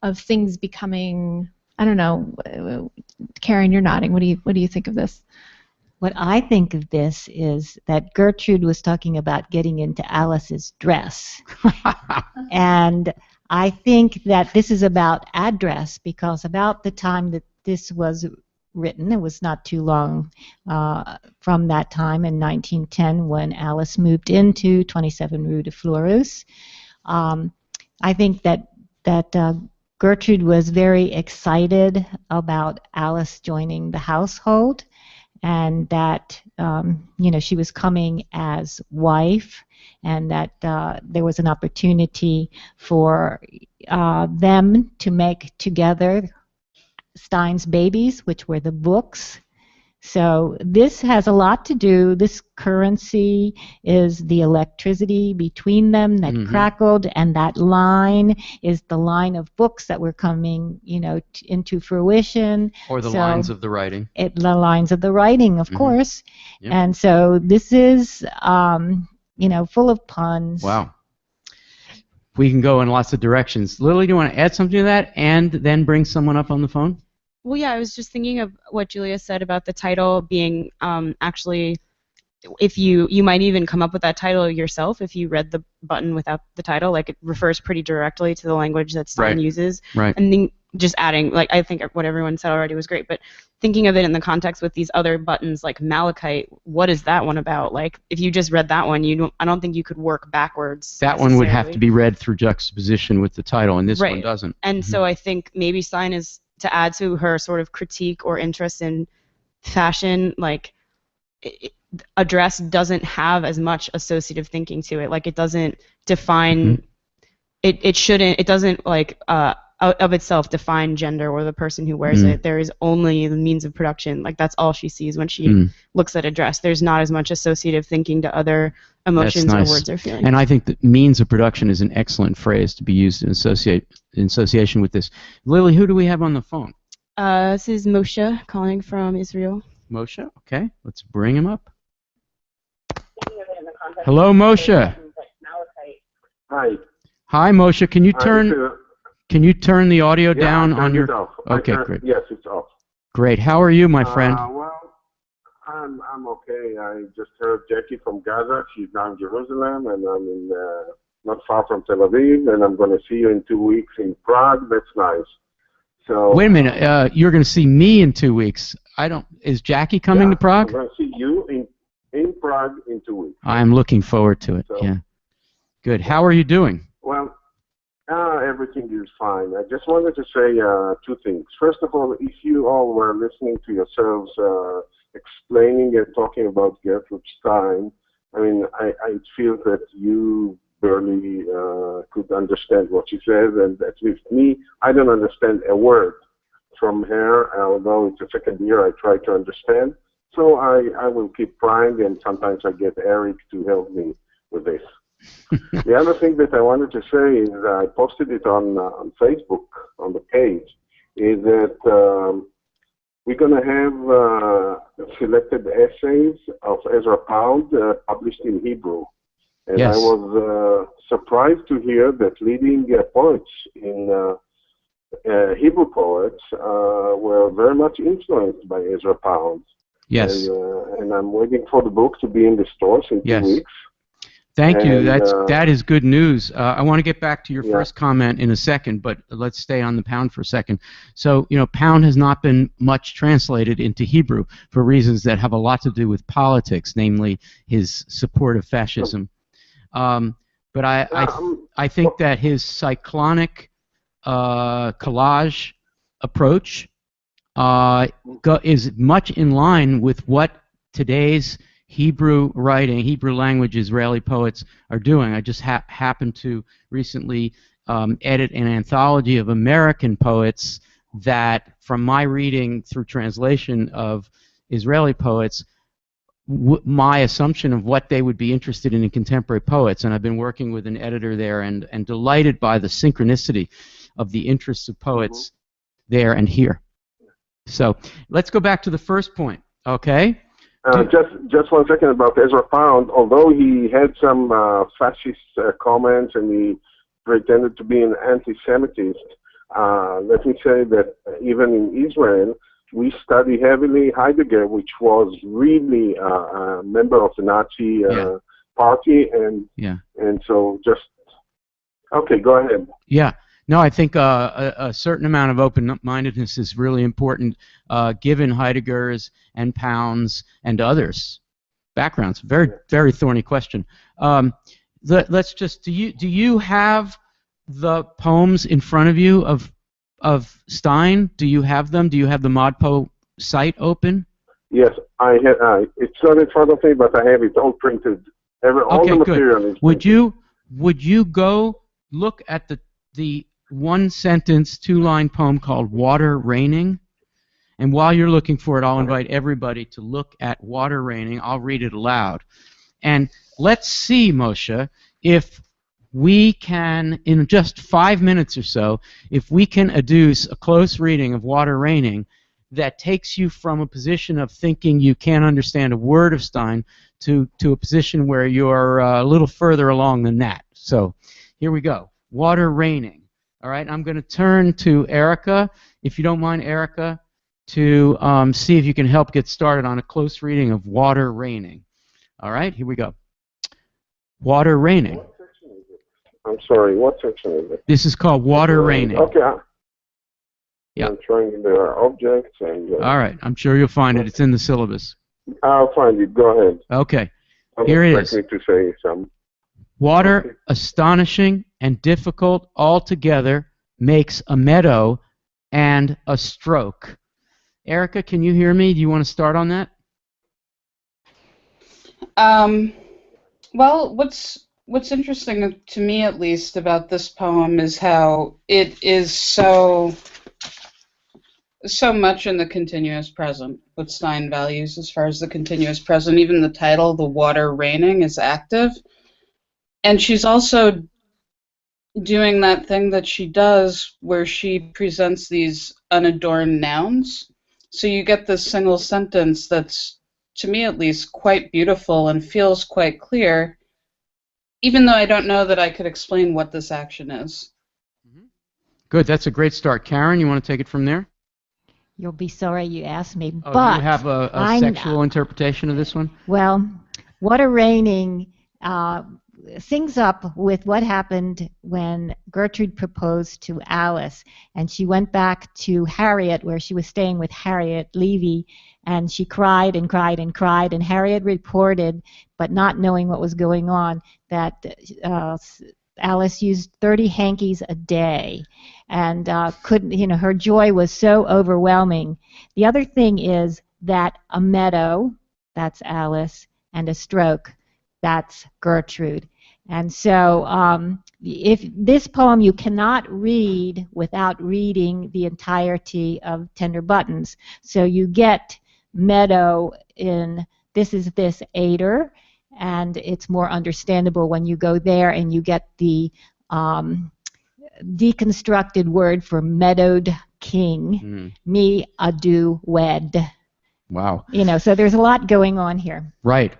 of things becoming, I don't know, Karen, you're nodding. What do you think of this? What I think of this is that Gertrude was talking about getting into Alice's dress. And I think that this is about address, because about the time that this was written, it was not too long from that time in 1910 when Alice moved into 27 Rue de Fleurus. I think that Gertrude was very excited about Alice joining the household, and that she was coming as wife, and that there was an opportunity for them to make together Stein's Babies, which were the books. So this has a lot to do, this currency is the electricity between them that crackled, and that line is the line of books that were coming, into fruition. Or the lines of the writing. The lines of the writing, of course. Yep. And so this is, full of puns. Wow. We can go in lots of directions. Lily, do you want to add something to that and then bring someone up on the phone? Well, yeah, I was just thinking of what Julia said about the title being actually, if you might even come up with that title yourself if you read the button without the title. Like, it refers pretty directly to the language that Stein uses. Right. And then just adding, like, I think what everyone said already was great, but thinking of it in the context with these other buttons like Malachite, what is that one about? Like, if you just read that one, I don't think you could work backwards. That one would have to be read through juxtaposition with the title, and this one doesn't. And so I think maybe Stein is, to add to her sort of critique or interest in fashion, like, address doesn't have as much associative thinking to it. Like, it doesn't define, it doesn't, like, out of itself define gender or the person who wears it. There is only the means of production. Like, that's all she sees when she looks at a dress. There's not as much associative thinking to other emotions or words or feelings. And I think that means of production is an excellent phrase to be used in association with this. Lily, who do we have on the phone? This is Moshe calling from Israel. Moshe? Okay, let's bring him up. Hello, Moshe. Hi. Hi, Moshe. Can you turn the audio down on your? Okay, great. Yes, it's off. Great. How are you, my friend? Well, I'm okay. I just heard Jackie from Gaza. She's now in Jerusalem, and I'm in not far from Tel Aviv, and I'm going to see you in 2 weeks in Prague. That's nice. So. Wait a minute. You're going to see me in 2 weeks. Is Jackie coming to Prague? I'm going to see you in Prague in 2 weeks. I'm looking forward to it. So, yeah. Good. How are you doing? Well, everything is fine. I just wanted to say 2 things. First of all, if you all were listening to yourselves explaining and talking about Gertrude Stein, I mean, I feel that you barely could understand what she says, and at least me, I don't understand a word from her, although it's the second year I try to understand. So I will keep trying, and sometimes I get Eric to help me with this. The other thing that I wanted to say is I posted it on Facebook, on the page, is that we're going to have selected essays of Ezra Pound published in Hebrew. And I was surprised to hear that leading poets in Hebrew poets were very much influenced by Ezra Pound. Yes. And I'm waiting for the book to be in the stores in 2 weeks. Thank you. That is good news. I want to get back to your first comment in a second, but let's stay on the Pound for a second. So, Pound has not been much translated into Hebrew for reasons that have a lot to do with politics, namely his support of fascism. But I think that his cyclonic collage approach is much in line with what today's Hebrew writing, Hebrew language Israeli poets are doing. I just happened to recently edit an anthology of American poets that, from my reading through translation of Israeli poets, my assumption of what they would be interested in contemporary poets, and I've been working with an editor there and delighted by the synchronicity of the interests of poets there and here. So let's go back to the first point, okay? Just 1 second about Ezra Pound. Although he had some fascist comments and he pretended to be an anti-Semitist, let me say that even in Israel, we study heavily Heidegger, which was really a member of the Nazi party, and so just okay. Go ahead. Yeah. No, I think a certain amount of open-mindedness is really important, given Heidegger's and Pound's and others' backgrounds. Very, very thorny question. Let's just do you have the poems in front of you of Stein? Do you have them? Do you have the ModPo site open? Yes, I have. It's not in front of me, but I have it all printed. All the material is printed. Would you go look at the one-sentence, two-line poem called "Water Raining," And while you're looking for it, I'll invite everybody to look at Water Raining. I'll read it aloud. And let's see, Moshe, if we can, in just 5 minutes or so, if we can adduce a close reading of Water Raining that takes you from a position of thinking you can't understand a word of Stein to a position where you're a little further along than that. So here we go. Water Raining. All right, I'm going to turn to Erica, if you don't mind, Erica, to see if you can help get started on a close reading of Water Raining. All right, here we go. Water Raining. What section is it? I'm sorry, what section is it? This is called Water Raining. Okay. Yeah. I'm trying the objects and... All right, I'm sure you'll find it. It's in the syllabus. I'll find it. Go ahead. Okay, I'm here it is. expecting to say some. Water, astonishing and difficult altogether, makes a meadow and a stroke. Erica, can you hear me? Do you want to start on that? Well, what's interesting to me, at least, about this poem is how it is so much in the continuous present. What Stein values as far as the continuous present, even the title, "The Water Raining," is active, and she's also doing that thing that she does where she presents these unadorned nouns. So you get this single sentence that's, to me at least, quite beautiful and feels quite clear, even though I don't know that I could explain what this action is. Good, that's a great start. Karen, you want to take it from there? You'll be sorry you asked me, Oh, but do you have a sexual interpretation of this one? Well, Water Raining syncs up with what happened when Gertrude proposed to Alice, and she went back to Harriet, where she was staying with Harriet Levy, and she cried and cried and cried, and Harriet reported, but not knowing what was going on, that Alice used 30 hankies a day, and couldn't, her joy was so overwhelming. The other thing is that a meadow, that's Alice, and a stroke, that's Gertrude. And so if this poem you cannot read without reading the entirety of Tender Buttons. So you get meadow in This Is This Aider, and it's more understandable when you go there and you get the deconstructed word for meadowed king, me ado wed. Wow. So there's a lot going on here. Right.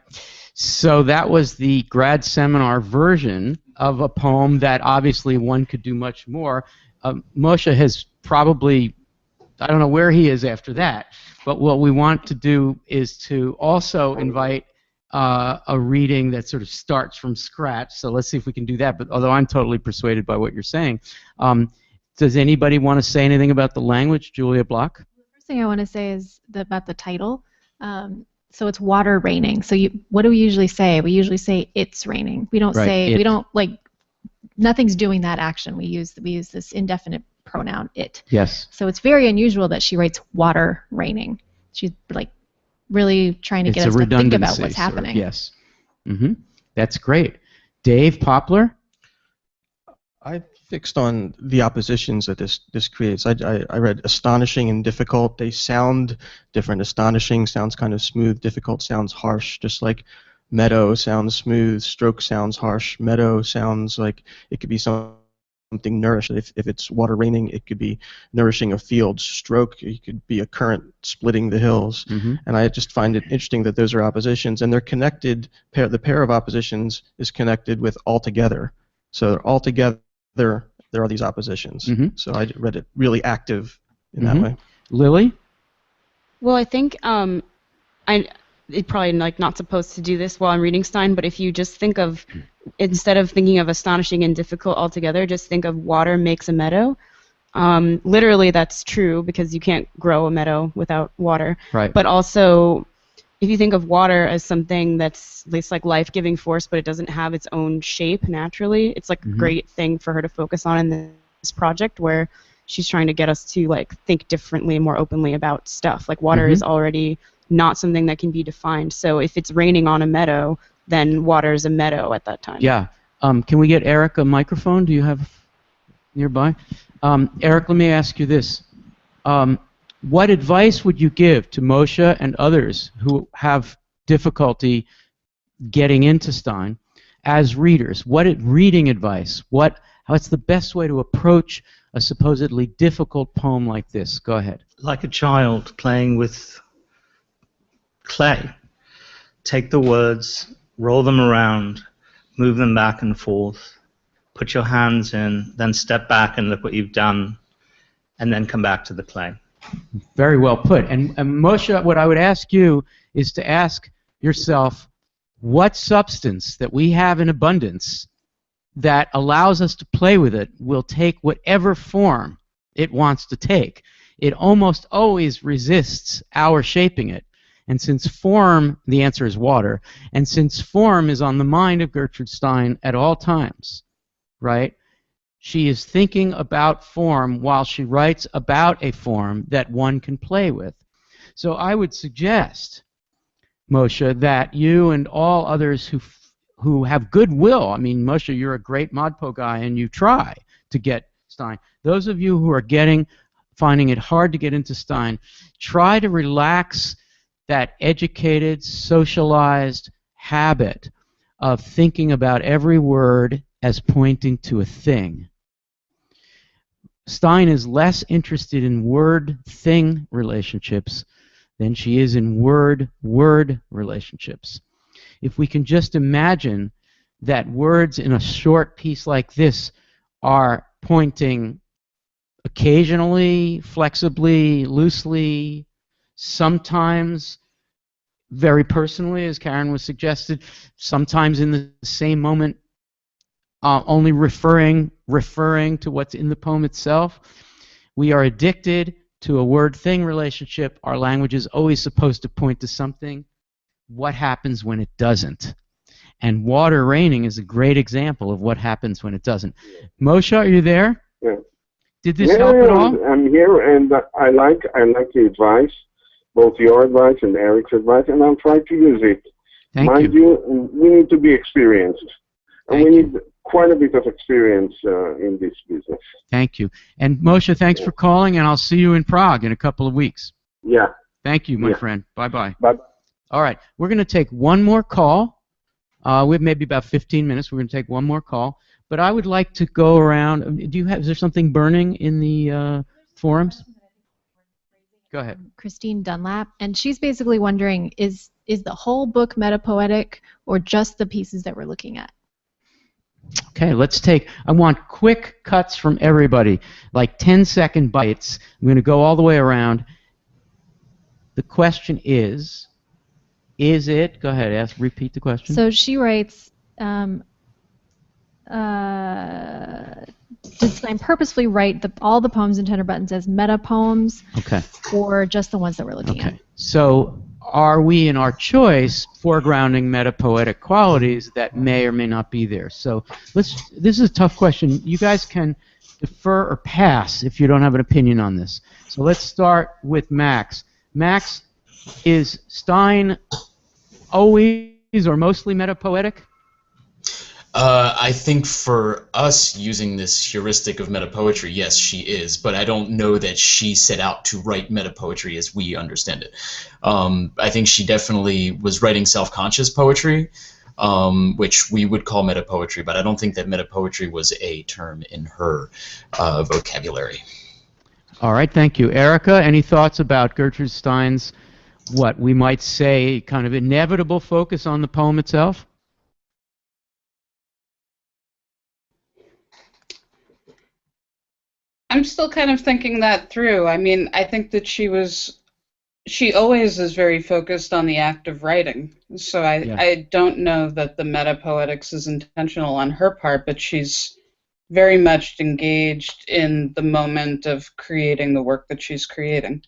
So that was the grad seminar version of a poem that obviously one could do much more. Moshe has probably, I don't know where he is after that, but what we want to do is to also invite a reading that sort of starts from scratch. So let's see if we can do that. But although I'm totally persuaded by what you're saying, does anybody want to say anything about the language? Julia Block? The first thing I want to say is about the title. So it's Water Raining. So what do we usually say? We usually say it's raining. We don't say, we don't, nothing's doing that action. We use this indefinite pronoun, it. Yes. So it's very unusual that she writes Water Raining. She's really trying to get us to think about what's happening. Yes. That's great. Dave Poplar? I fixed on the oppositions that this creates. I read astonishing and difficult. They sound different. Astonishing sounds kind of smooth. Difficult sounds harsh, just like meadow sounds smooth. Stroke sounds harsh. Meadow sounds like it could be something nourished. If it's water raining, it could be nourishing a field. Stroke, it could be a current splitting the hills. And I just find it interesting that those are oppositions, and they're connected. The pair of oppositions is connected with altogether. So altogether, there are these oppositions. So I read it really active in that way. Lily? Well, I think it probably not supposed to do this while I'm reading Stein, but if you just think of, instead of thinking of astonishing and difficult altogether, just think of water makes a meadow. Literally, that's true because you can't grow a meadow without water. Right. But also, if you think of water as something that's like life-giving force, but it doesn't have its own shape naturally, it's like a great thing for her to focus on in this project where she's trying to get us to think differently and more openly about stuff. Like water is already not something that can be defined. So if it's raining on a meadow, then water is a meadow at that time. Yeah. Can we get Eric a microphone? Do you have nearby? Eric, let me ask you this. what advice would you give to Moshe and others who have difficulty getting into Stein as readers? What reading advice? What's the best way to approach a supposedly difficult poem like this? Go ahead. Like a child playing with clay. Take the words, roll them around, move them back and forth, put your hands in, then step back and look what you've done, and then come back to the clay. Very well put. And Moshe, what I would ask you is to ask yourself, what substance that we have in abundance that allows us to play with it will take whatever form it wants to take. It almost always resists our shaping it. And since form, the answer is water, and since form is on the mind of Gertrude Stein at all times, right? She is thinking about form while she writes about a form that one can play with. So I would suggest, Moshe, that you and all others who have goodwill, I mean, Moshe, you're a great ModPo guy and you try to get Stein. Those of you who are finding it hard to get into Stein, try to relax that educated, socialized habit of thinking about every word as pointing to a thing. Stein is less interested in word-thing relationships than she is in word-word relationships. If we can just imagine that words in a short piece like this are pointing occasionally, flexibly, loosely, sometimes very personally, as Karen was suggested, sometimes in the same moment, only referring to what's in the poem itself. We are addicted to a word-thing relationship. Our language is always supposed to point to something. What happens when it doesn't? And water raining is a great example of what happens when it doesn't. Moshe, are you there? Yeah. Did this help at all? I'm here, and I like the advice, both your advice and Eric's advice, and I'm trying to use it. Mind you, we need to be experienced, and we need quite a bit of experience in this business. Thank you. And Moshe, thanks for calling, and I'll see you in Prague in a couple of weeks. Yeah. Thank you, my friend. Bye-bye. Bye. All right, we're going to take one more call. We have maybe about 15 minutes. We're going to take one more call. But I would like to go around. Is there something burning in the forums? Go ahead. Christine Dunlap, and she's basically wondering, is the whole book metapoetic or just the pieces that we're looking at? Okay, I want quick cuts from everybody, like 10-second bites. I'm going to go all the way around. The question is it, go ahead, repeat the question. So she writes, did Stein purposefully write all the poems in Tender Buttons as meta poems, okay, or just the ones that we're looking at? So are we in our choice foregrounding metapoetic qualities that may or may not be there? So this is a tough question. You guys can defer or pass if you don't have an opinion on this. So let's start with Max. Max, is Stein always or mostly metapoetic? I think for us using this heuristic of metapoetry, yes, she is, but I don't know that she set out to write metapoetry as we understand it. I think she definitely was writing self-conscious poetry, which we would call metapoetry, but I don't think that metapoetry was a term in her vocabulary. All right, thank you. Erica, any thoughts about Gertrude Stein's, what we might say, kind of inevitable focus on the poem itself? I'm still kind of thinking that through. I mean, I think that she always is very focused on the act of writing. So I don't know that the metapoetics is intentional on her part, but she's very much engaged in the moment of creating the work that she's creating.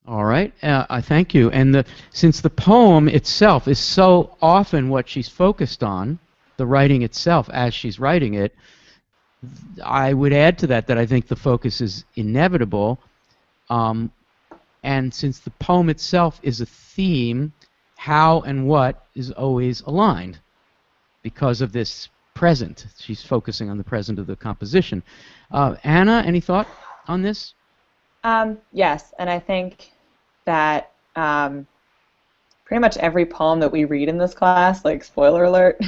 All right, I thank you. And since the poem itself is so often what she's focused on, the writing itself as she's writing it, I would add to that I think the focus is inevitable, and since the poem itself is a theme, how and what is always aligned because of this present. She's focusing on the present of the composition. Anna, any thought on this? Yes, and I think that pretty much every poem that we read in this class, like spoiler alert,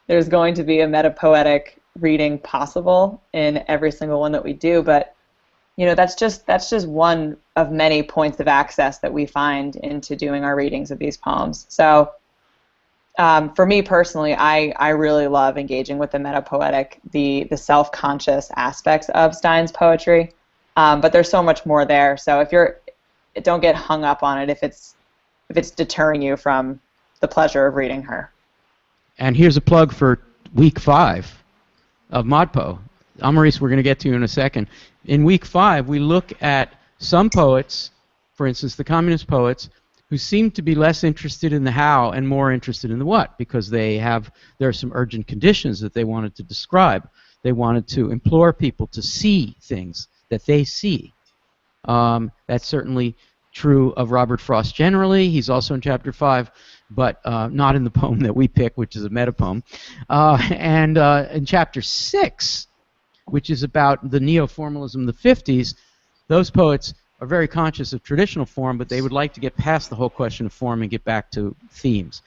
there's going to be a metapoetic reading possible in every single one that we do, but you know, that's just one of many points of access that we find into doing our readings of these poems. So for me personally, I really love engaging with the metapoetic, the self-conscious aspects of Stein's poetry, but there's so much more there. So don't get hung up on it if it's deterring you from the pleasure of reading her. And here's a plug for week 5 of ModPo. Maurice, we're going to get to you in a second. In week 5, we look at some poets, for instance, the communist poets, who seem to be less interested in the how and more interested in the what, because there are some urgent conditions that they wanted to describe. They wanted to implore people to see things that they see. That's certainly true of Robert Frost generally. He's also in chapter 5, but not in the poem that we pick, which is a metapoem. And in chapter 6, which is about the neo-formalism of the 50s, those poets are very conscious of traditional form, but they would like to get past the whole question of form and get back to themes.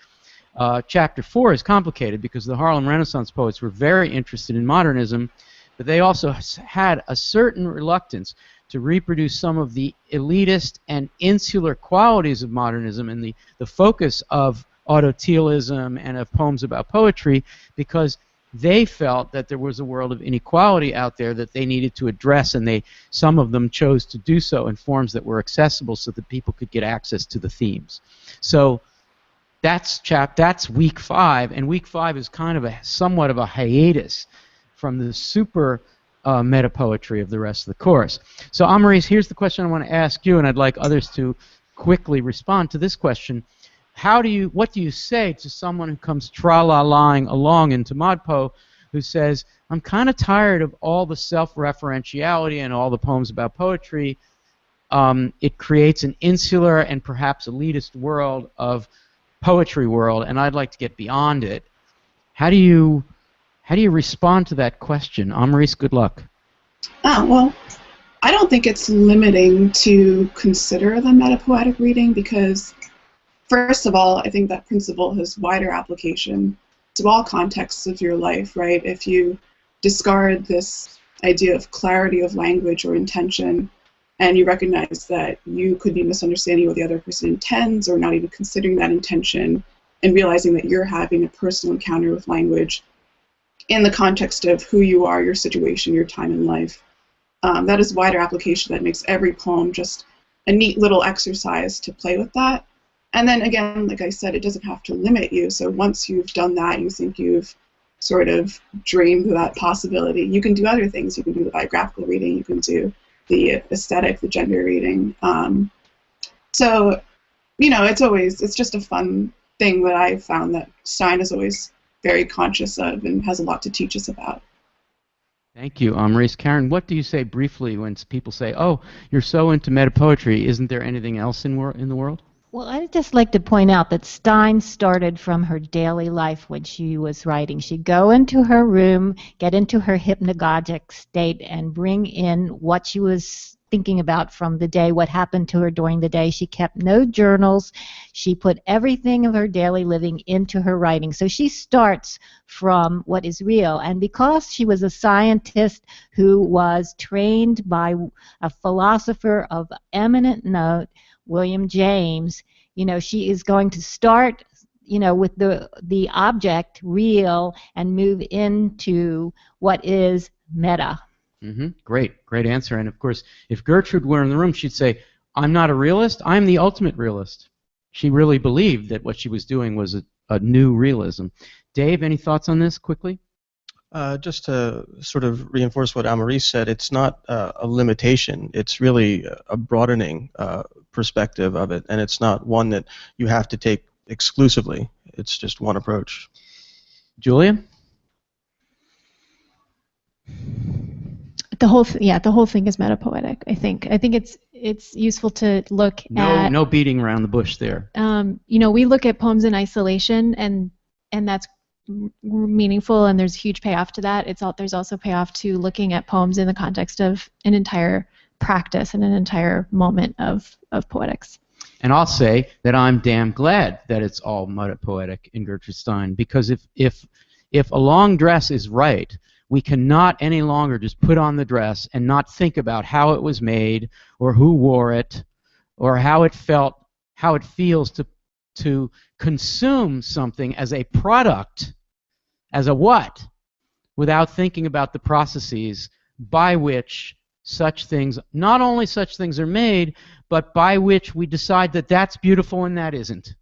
Chapter 4 is complicated because the Harlem Renaissance poets were very interested in modernism, but they also had a certain reluctance to reproduce some of the elitist and insular qualities of modernism and the focus of autotelism and of poems about poetry, because they felt that there was a world of inequality out there that they needed to address, and some of them chose to do so in forms that were accessible so that people could get access to the themes. So that's week 5, and week 5 is kind of somewhat of a hiatus from the super metapoetry of the rest of the course. So Amaris, here's the question I want to ask you, and I'd like others to quickly respond to this question. What do you say to someone who comes tra-la-laing along into ModPo who says, I'm kind of tired of all the self-referentiality and all the poems about poetry. It creates an insular and perhaps elitist world of poetry world, and I'd like to get beyond it. How do you respond to that question? Amaris, good luck. Well, I don't think it's limiting to consider the metapoetic reading because, first of all, I think that principle has wider application to all contexts of your life, right? If you discard this idea of clarity of language or intention, and you recognize that you could be misunderstanding what the other person intends or not even considering that intention, and realizing that you're having a personal encounter with language in the context of who you are, your situation, your time in life, that is wider application that makes every poem just a neat little exercise to play with that. And then again, like I said, it doesn't have to limit you. So once you've done that, you think you've sort of dreamed that possibility, you can do other things. You can do the biographical reading, you can do the aesthetic, the gender reading. So, you know, it's just a fun thing that I've found that Stein is always very conscious of and has a lot to teach us about. Thank you, Maurice. Karen, what do you say briefly when people say, oh, you're so into metapoetry, isn't there anything else in the world? Well, I'd just like to point out that Stein started from her daily life when she was writing. She'd go into her room, get into her hypnagogic state, and bring in what she was thinking about from the day, what happened to her during the day. She kept no journals. She put everything of her daily living into her writing. So she starts from what is real. And because she was a scientist who was trained by a philosopher of eminent note, William James, you know, she is going to start, you know, with the object real and move into what is meta. Mm-hmm. Great answer. And of course, if Gertrude were in the room, she'd say, I'm not a realist, I'm the ultimate realist. She really believed that what she was doing was a new realism. Dave, any thoughts on this quickly? Just to sort of reinforce what Amaris said, it's not a limitation. It's really a broadening perspective of it, and it's not one that you have to take exclusively. It's just one approach. Julia? The whole thing is metapoetic. I think it's useful to look at. No beating around the bush there. You know, we look at poems in isolation, and that's meaningful, and there's huge payoff to that. There's also payoff to looking at poems in the context of an entire practice and an entire moment of poetics. And I'll say that I'm damn glad that it's all metapoetic in Gertrude Stein, because if a long dress is right, we cannot any longer just put on the dress and not think about how it was made, or who wore it, or how it felt, how it feels to consume something as a product, as a what, without thinking about the processes by which such things, not only such things are made, but by which we decide that that's beautiful and that isn't.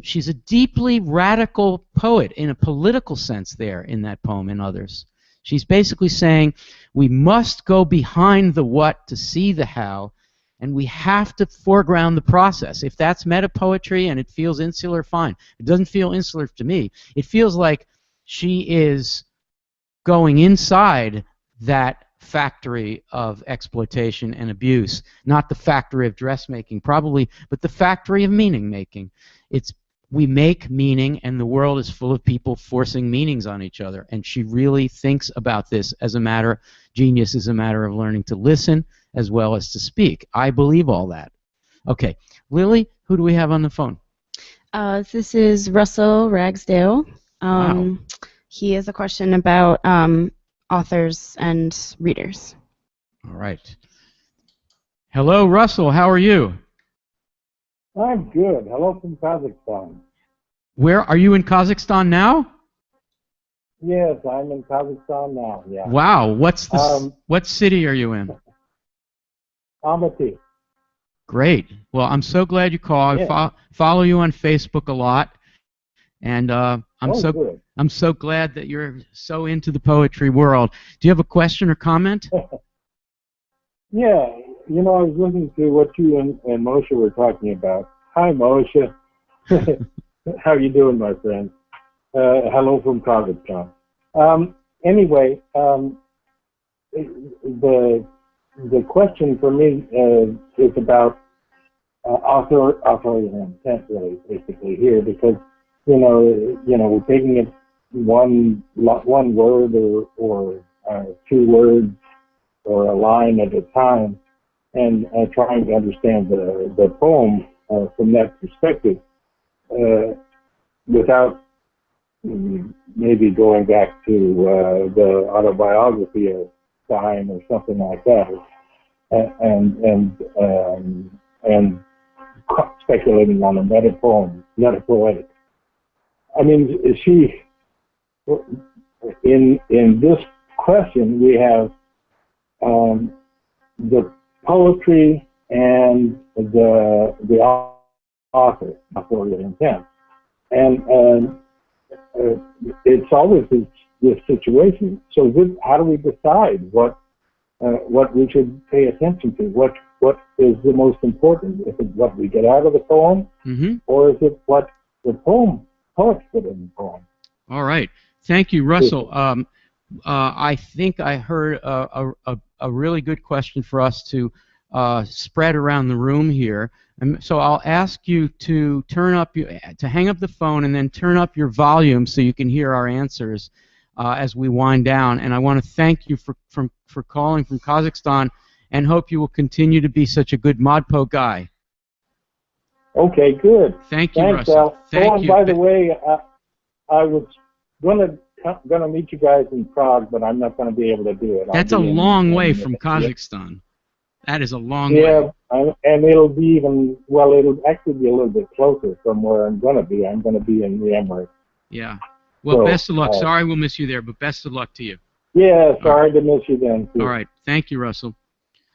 She's a deeply radical poet in a political sense there in that poem and others. She's basically saying we must go behind the what to see the how, and we have to foreground the process. If that's metapoetry and it feels insular, fine. It doesn't feel insular to me. It feels like she is going inside that factory of exploitation and abuse, not the factory of dressmaking probably, but the factory of meaning making. We make meaning, and the world is full of people forcing meanings on each other, and she really thinks about this as a matter, genius is a matter of learning to listen as well as to speak. I believe all that. Okay, Lily, who do we have on the phone? This is Russell Ragsdale. Wow. He has a question about authors and readers. All right. Hello, Russell. How are you? I'm good. Hello from Kazakhstan. Where are you in Kazakhstan now? Yes, I'm in Kazakhstan now. Yeah. Wow. What city are you in? Almaty. Great. Well, I'm so glad you called. Yeah. I follow you on Facebook a lot, and I'm good. so glad that you're so into the poetry world. Do you have a question or comment? Yeah. I was listening to what you and Moshe were talking about. Hi, Moshe. How you doing, my friend? Hello from Kazakhstan. Anyway, the question for me is about authorial intent, really, basically here, because we're taking it one word or 2 words or a line at a time, and trying to understand the poem from that perspective, without maybe going back to the autobiography of Stein or something like that, and speculating on a metapoetic. I mean, in this question we have the poetry and the author, authorial intent, and it's always this situation. So how do we decide what we should pay attention to? What is the most important? Is it what we get out of the poem, or is it what the poets put in the poem? All right. Thank you, Russell. I think I heard a really good question for us to spread around the room here. And so I'll ask you to hang up the phone and then turn up your volume so you can hear our answers as we wind down. And I want to thank you for calling from Kazakhstan, and hope you will continue to be such a good ModPo guy. Okay, good. Thank you, Thanks, Russell. Al. Thank you. By the way, I was gonna meet you guys in Prague, but I'm not gonna be able to do it. That's a long way from Kazakhstan. That is a long way. Yeah, and it'll actually be a little bit closer from where I'm gonna be. I'm gonna be in the Emirates. Yeah. Well, best of luck. Sorry we'll miss you there, but best of luck to you. Yeah, sorry to miss you then, too. All right. Thank you, Russell.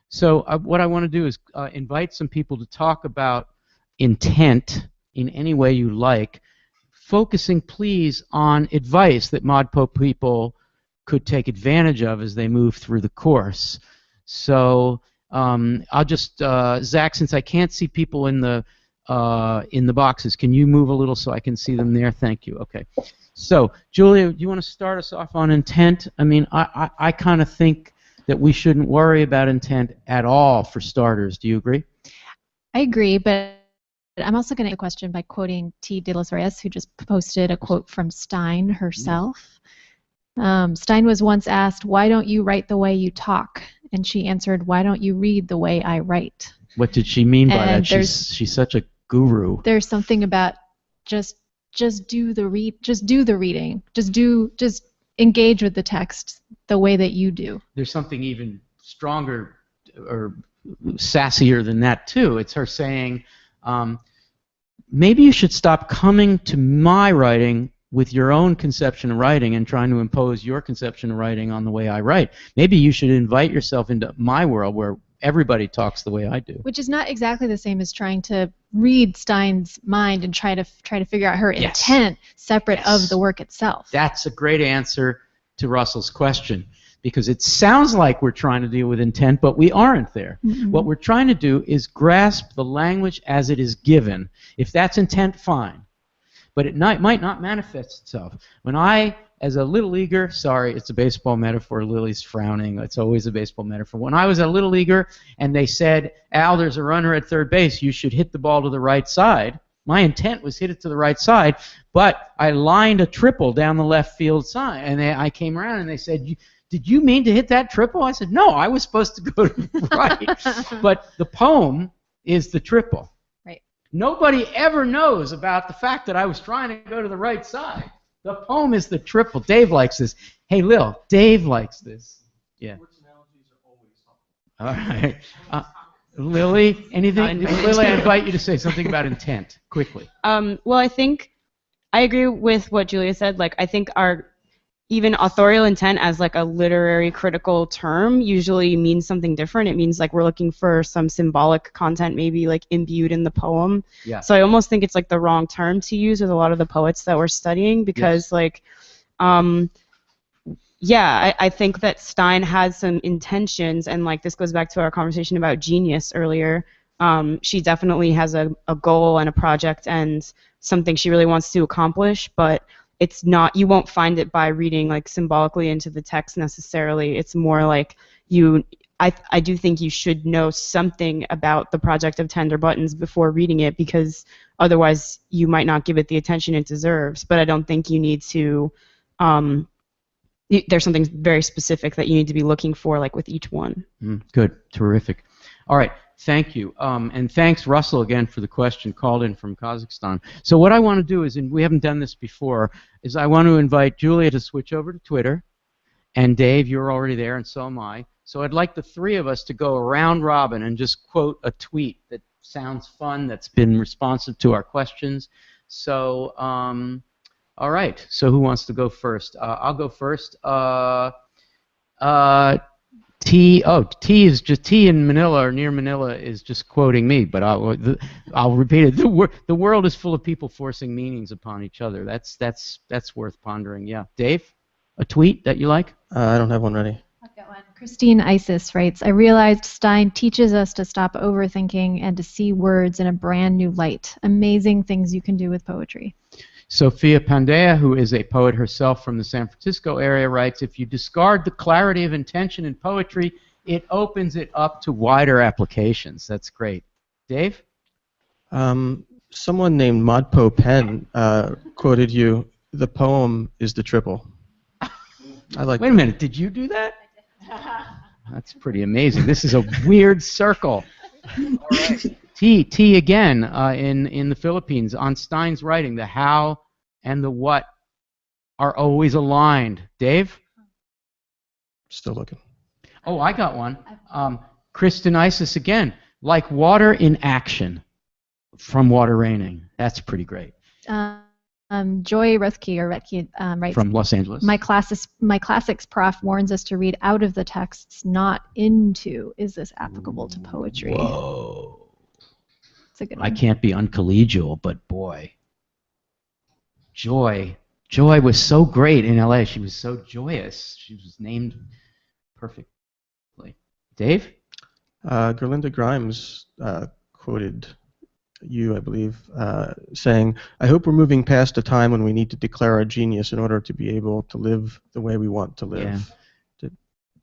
So what I want to do is invite some people to talk about intent in any way you like, focusing, please, on advice that ModPo people could take advantage of as they move through the course. So I'll just, Zach, since I can't see people in the boxes, can you move a little so I can see them there? Thank you. Okay. So, Julia, do you want to start us off on intent? I mean, I kind of think that we shouldn't worry about intent at all for starters. Do you agree? I agree, but I'm also going to answer the question by quoting T. de los Reyes, who just posted a quote from Stein herself. Stein was once asked, "Why don't you write the way you talk?" And she answered, "Why don't you read the way I write?" What did she mean by And that? She's such a guru. There's something about just do the reading. Just engage with the text the way that you do. There's something even stronger or sassier than that too. It's her saying, maybe you should stop coming to my writing with your own conception of writing and trying to impose your conception of writing on the way I write. Maybe you should invite yourself into my world where everybody talks the way I do. Which is not exactly the same as trying to read Stein's mind and try to figure out her intent separate of the work itself. That's a great answer to Russell's question, because it sounds like we're trying to deal with intent, but we aren't there. Mm-hmm. What we're trying to do is grasp the language as it is given. If that's intent, fine. But it might not manifest itself. When I, as a little leaguer, sorry, it's a baseball metaphor, Lily's frowning, it's always a baseball metaphor. When I was a little leaguer and they said, Al, there's a runner at third base, you should hit the ball to the right side, my intent was hit it to the right side, but I lined a triple down the left field side, and I came around and they said, did you mean to hit that triple? I said, no, I was supposed to go to the right. But the poem is the triple. Right. Nobody ever knows about the fact that I was trying to go to the right side. The poem is the triple. Dave likes this. Hey, Lil, Dave likes this. Yeah. All right. Lily, anything? Lily, I invite you to say something about intent, quickly. Well, I think I agree with what Julia said. Like, I think even authorial intent as like a literary critical term usually means something different. It means like we're looking for some symbolic content maybe like imbued in the poem. Yeah. So I almost think it's like the wrong term to use with a lot of the poets that we're studying, because like I think that Stein has some intentions, and like this goes back to our conversation about genius earlier. She definitely has a goal and a project and something she really wants to accomplish, but it's not, you won't find it by reading like symbolically into the text necessarily. It's more like I do think you should know something about the project of Tender Buttons before reading it, because otherwise you might not give it the attention it deserves. But I don't think you need to, there's something very specific that you need to be looking for like with each one. Good, terrific. All right. Thank you. And thanks, Russell, again, for the question called in from Kazakhstan. So what I want to do is, and we haven't done this before, is I want to invite Julia to switch over to Twitter. And Dave, you're already there, and so am I. So I'd like the three of us to go around robin and just quote a tweet that sounds fun, that's been responsive to our questions. So, all right. So who wants to go first? I'll go first. T is just T in Manila or near Manila is just quoting me, but I'll repeat it. The world is full of people forcing meanings upon each other. That's worth pondering. Yeah, Dave, a tweet that you like? I don't have one ready. I've got one. Christine Isis writes, "I realized Stein teaches us to stop overthinking and to see words in a brand new light. Amazing things you can do with poetry." Sophia Pandea, who is a poet herself from the San Francisco area, writes, "If you discard the clarity of intention in poetry, it opens it up to wider applications." That's great. Dave? Someone named ModPo Pen quoted you, "The poem is the triple." I like. Wait a minute, did you do that? That's pretty amazing. This is a weird circle. All right. T again in the Philippines on Stein's writing. The how and the what are always aligned. Dave? Still looking. Oh, I got one. Kristen Isis again. Like water in action from Water Raining. That's pretty great. Joy Rethke writes, from Los Angeles. My classics prof warns us to read out of the texts, not into. Is this applicable to poetry? Whoa. It's a good one. I can't be uncollegial, but boy. Joy was so great in LA. She was so joyous. She was named perfectly. Dave? Gerlinda Grimes quoted you, I believe, saying, "I hope we're moving past a time when we need to declare our genius in order to be able to live the way we want to live." Yeah.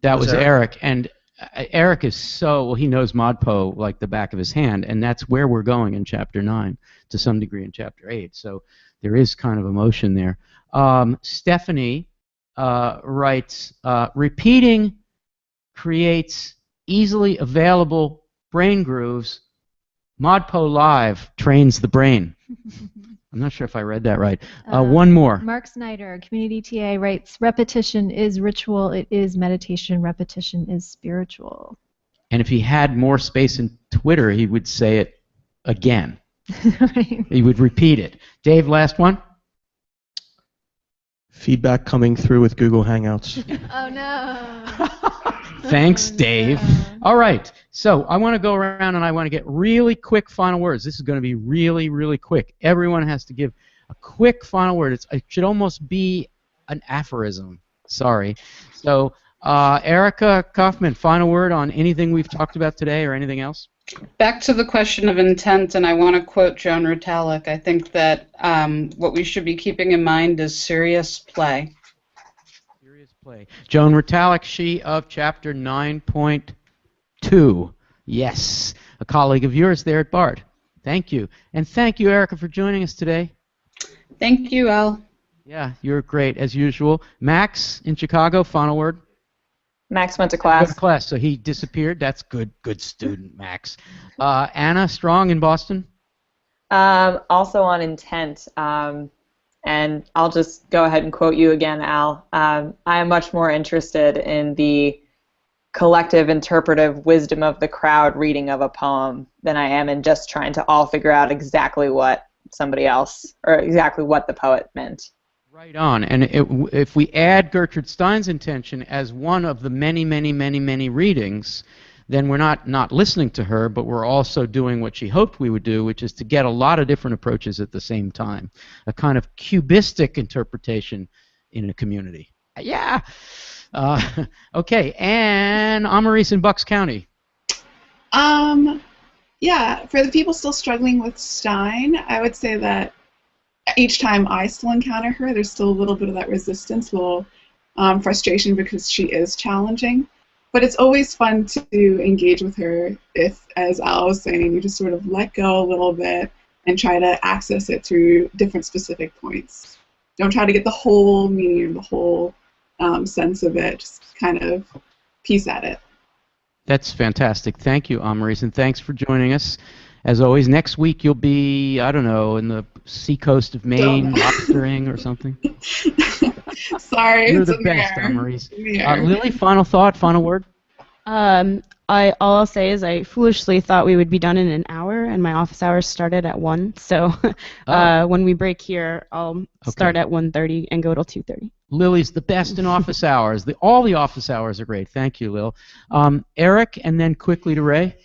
That was Eric. And Eric is so, he knows ModPo like the back of his hand, and that's where we're going in Chapter 9, to some degree in Chapter 8. So there is kind of emotion there. Stephanie writes, repeating creates easily available brain grooves. ModPo Live trains the brain. I'm not sure if I read that right. One more. Mark Snyder, Community TA, writes, repetition is ritual, it is meditation, repetition is spiritual. And if he had more space in Twitter, he would say it again. Right. He would repeat it. Dave, last one? Feedback coming through with Google Hangouts. Oh, no. Thanks, Dave. All right. So I want to go around and I want to get really quick final words. This is going to be really, really quick. Everyone has to give a quick final word. It should almost be an aphorism. Sorry. So, Erica Kaufman, final word on anything we've talked about today or anything else? Back to the question of intent, and I want to quote Joan Rotalick. I think that what we should be keeping in mind is serious play. Serious play. Joan Rotalick, she of chapter 9.2. Yes, a colleague of yours there at BART. Thank you. And thank you, Erica, for joining us today. Thank you, Al. Yeah, you're great, as usual. Max in Chicago, final word? Max went to class. So he disappeared. That's good. Good student, Max. Anna Strong in Boston? Also on intent. And I'll just go ahead and quote you again, Al. I am much more interested in the collective interpretive wisdom of the crowd reading of a poem than I am in just trying to all figure out exactly what somebody else, or exactly what the poet meant. Right on. And if we add Gertrude Stein's intention as one of the many, many, many, many readings, then we're not listening to her, but we're also doing what she hoped we would do, which is to get a lot of different approaches at the same time. A kind of cubistic interpretation in a community. Yeah! Okay, and Amaris in Bucks County. Yeah, for the people still struggling with Stein, I would say that each time I still encounter her, there's still a little bit of that resistance, a little frustration because she is challenging. But it's always fun to engage with her if, as Al was saying, you just sort of let go a little bit and try to access it through different specific points. Don't try to get the whole meaning or the whole sense of it. Just kind of piece at it. That's fantastic. Thank you, Amaris, and thanks for joining us. As always, next week you'll be, I don't know, in the seacoast of Maine, lobstering or something. Sorry, You're it's the in best, there. Amaris. Yeah. Lily, final thought, final word? All I'll say is I foolishly thought we would be done in an hour, and my office hours started at 1. So when we break here, I'll start at 1:30 and go till 2:30. Lily's the best in office hours. All the office hours are great. Thank you, Lil. Eric, and then quickly to Ray.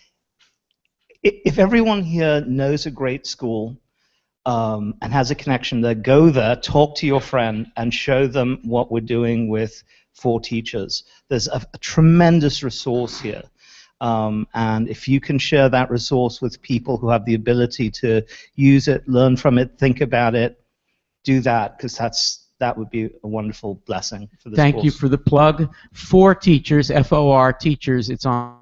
If everyone here knows a great school and has a connection there, go there, talk to your friend, and show them what we're doing with 4 teachers. There's a tremendous resource here. And if you can share that resource with people who have the ability to use it, learn from it, think about it, do that, because that would be a wonderful blessing for this Thank course. you for the plug. 4 teachers, F-O-R, teachers. It's on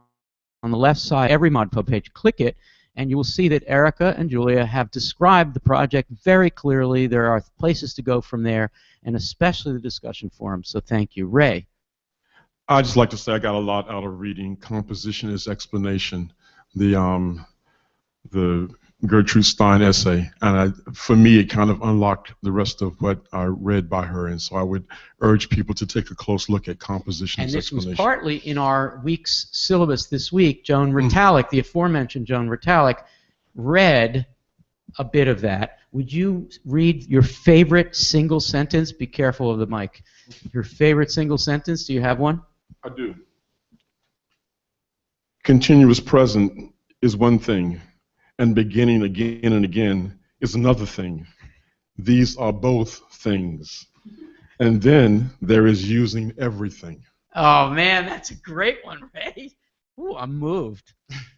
the left side, every ModPo page. Click it, and you will see that Erica and Julia have described the project very clearly. There are places to go from there, and especially the discussion forum. So thank you. Ray. I'd just like to say I got a lot out of reading Composition is Explanation, the Gertrude Stein essay, and for me it kind of unlocked the rest of what I read by her, and so I would urge people to take a close look at Composition And is this Explanation. was partly in our week's syllabus this week. Joan Rotalick, the aforementioned Joan Rotalick, read a bit of that. Would you read your favorite single sentence? Be careful of the mic. Your favorite single sentence, do you have one? I do. Continuous present is one thing, and beginning again and again is another thing. These are both things. And then there is using everything. Oh, man, that's a great one, Ray. Ooh, I'm moved.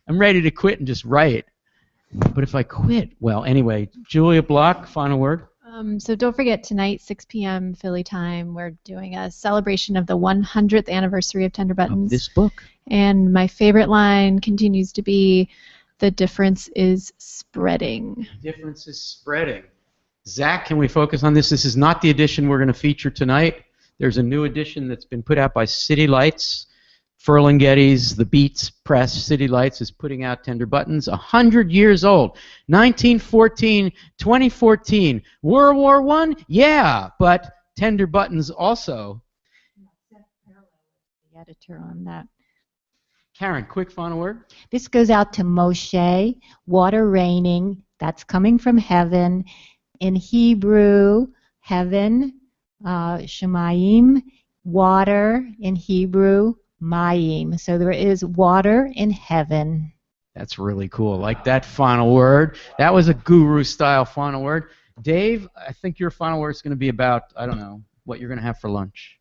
I'm ready to quit and just write. But if I quit, well, anyway, Julia Block, final word. So don't forget, tonight, 6 p.m. Philly time, we're doing a celebration of the 100th anniversary of Tender Buttons. Of this book. And my favorite line continues to be, "The difference is spreading." The difference is spreading. Zach, can we focus on this? This is not the edition we're going to feature tonight. There's a new edition that's been put out by City Lights Ferlinghetti's The Beats Press, City Lights is putting out Tender Buttons. 100 years old. 1914, 2014. World War I? Yeah, but Tender Buttons also. The editor on that. Karen, quick final word. This goes out to Moshe, water raining, that's coming from heaven. In Hebrew, heaven, Shemayim, water in Hebrew, Mayim. So there is water in heaven. That's really cool. Like that final word. That was a guru-style final word. Dave, I think your final word is going to be about, I don't know, what you're going to have for lunch.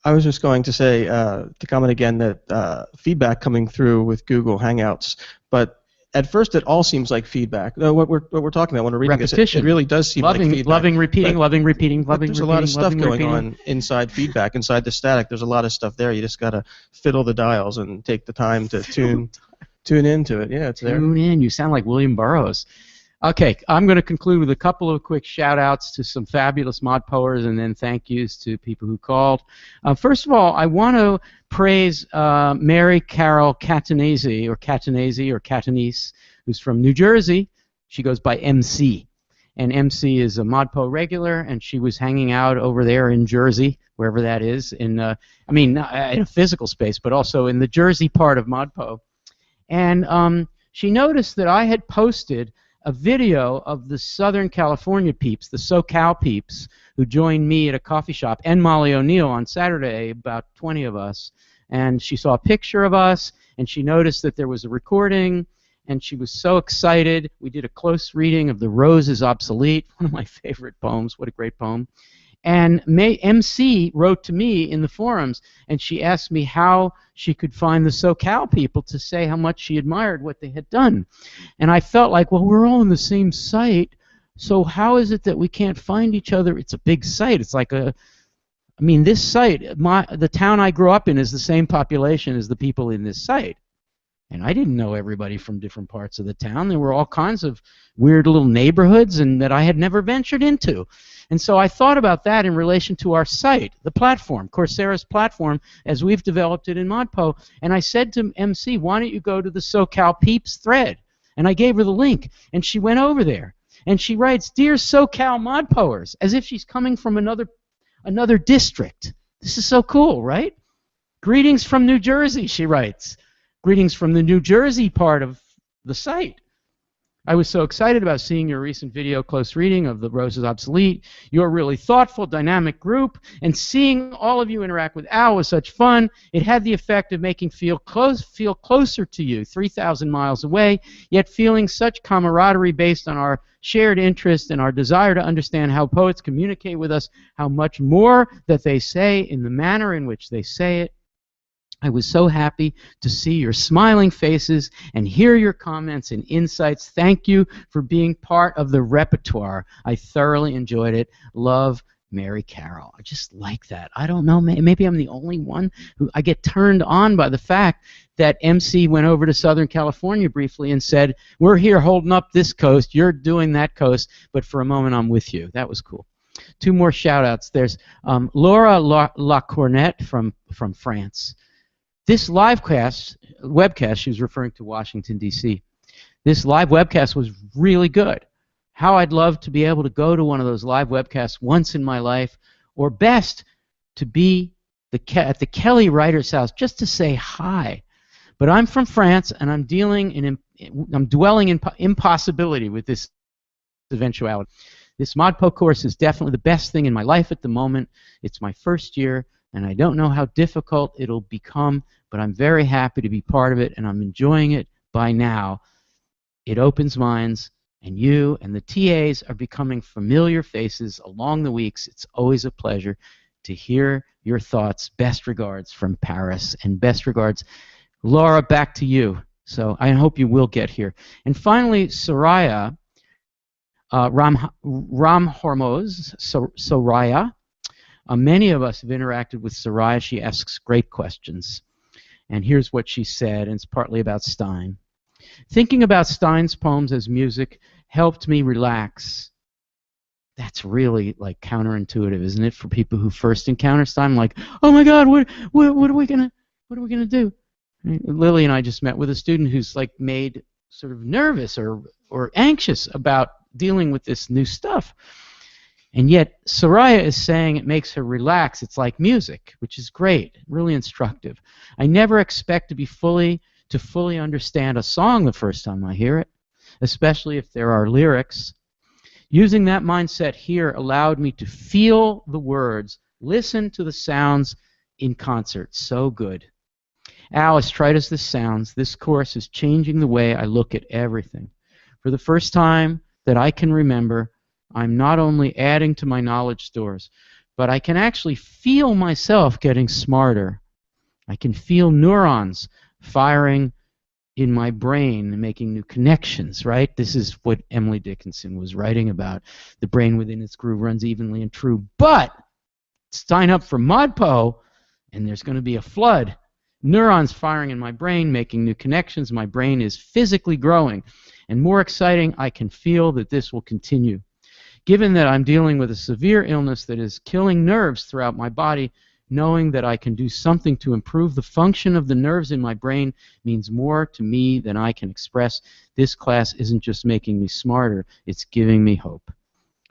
I was just going to say, to comment again, that feedback coming through with Google Hangouts, but at first it all seems like feedback. What we're talking about when we're reading Repetition. this, it really does seem Loving, like feedback. loving, repeating, But- loving, repeating, but loving, there's repeating, a lot of stuff loving, going repeating. on inside feedback, inside the static. There's a lot of stuff there. You just got to fiddle the dials and take the time to tune into it. Yeah, it's there. Tune in. You sound like William Burroughs. Okay, I'm going to conclude with a couple of quick shout-outs to some fabulous ModPoers and then thank yous to people who called. First of all, I want to praise Mary Carol Catanese, or Catanese, who's from New Jersey. She goes by MC. And MC is a ModPo regular, and she was hanging out over there in Jersey, wherever that is, in not in a physical space, but also in the Jersey part of ModPo. And she noticed that I had posted a video of the Southern California peeps, the SoCal peeps, who joined me at a coffee shop, and Molly O'Neill on Saturday, about 20 of us. And she saw a picture of us, and she noticed that there was a recording, and she was so excited. We did a close reading of The Rose is Obsolete, one of my favorite poems. What a great poem. And MC wrote to me in the forums, and she asked me how she could find the SoCal people to say how much she admired what they had done. And I felt like, well, we're all on the same site, so how is it that we can't find each other? It's a big site. It's like this site, the town I grew up in is the same population as the people in this site. And I didn't know everybody from different parts of the town. There were all kinds of weird little neighborhoods and that I had never ventured into. And so I thought about that in relation to our site, the platform, Coursera's platform, as we've developed it in ModPo. And I said to MC, why don't you go to the SoCal Peeps thread? And I gave her the link, and she went over there. And she writes, Dear SoCal ModPoers, as if she's coming from another district. This is so cool, right? Greetings from New Jersey, she writes. Greetings from the New Jersey part of the site. I was so excited about seeing your recent video close reading of The Rose is Obsolete. You're a really thoughtful, dynamic group, and seeing all of you interact with Al was such fun. It had the effect of making feel closer to you, 3,000 miles away, yet feeling such camaraderie based on our shared interest and our desire to understand how poets communicate with us, how much more that they say in the manner in which they say it. I was so happy to see your smiling faces and hear your comments and insights. Thank you for being part of the repertoire. I thoroughly enjoyed it. Love, Mary Carol. I just like that. I don't know, maybe I'm the only one who I get turned on by the fact that MC went over to Southern California briefly and said, we're here holding up this coast, you're doing that coast, but for a moment I'm with you. That was cool. Two more shout-outs. There's Laura Lacornette from France. This webcast, she was referring to Washington, D.C. This live webcast was really good. How I'd love to be able to go to one of those live webcasts once in my life, or best, to be at the Kelly Writer's House just to say hi. But I'm from France, and I'm dwelling in impossibility with this eventuality. This ModPo course is definitely the best thing in my life at the moment. It's my first year, and I don't know how difficult it'll become, but I'm very happy to be part of it, and I'm enjoying it by now. It opens minds, and you and the TAs are becoming familiar faces along the weeks. It's always a pleasure to hear your thoughts. Best regards from Paris, and best regards, Laura, back to you. So I hope you will get here. And finally, Soraya, Ram Hormoz, Soraya. Many of us have interacted with Soraya. She asks great questions. And here's what she said, and it's partly about Stein. Thinking about Stein's poems as music helped me relax. That's really like counterintuitive, isn't it, for people who first encounter Stein? Like, oh my God, what are we gonna What are we going to do? Lily and I just met with a student who's like made sort of nervous or anxious about dealing with this new stuff. And yet Soraya is saying it makes her relax. It's like music, which is great, really instructive. I never expect to fully understand a song the first time I hear it, especially if there are lyrics. Using that mindset here allowed me to feel the words, listen to the sounds in concert. So good. Al, as trite as this sounds, this course is changing the way I look at everything. For the first time that I can remember, I'm not only adding to my knowledge stores, but I can actually feel myself getting smarter. I can feel neurons firing in my brain and making new connections, right? This is what Emily Dickinson was writing about. The brain within its groove runs evenly and true. But sign up for ModPo, and there's going to be a flood. Neurons firing in my brain, making new connections. My brain is physically growing. And more exciting, I can feel that this will continue. Given that I'm dealing with a severe illness that is killing nerves throughout my body, knowing that I can do something to improve the function of the nerves in my brain means more to me than I can express. This class isn't just making me smarter, it's giving me hope.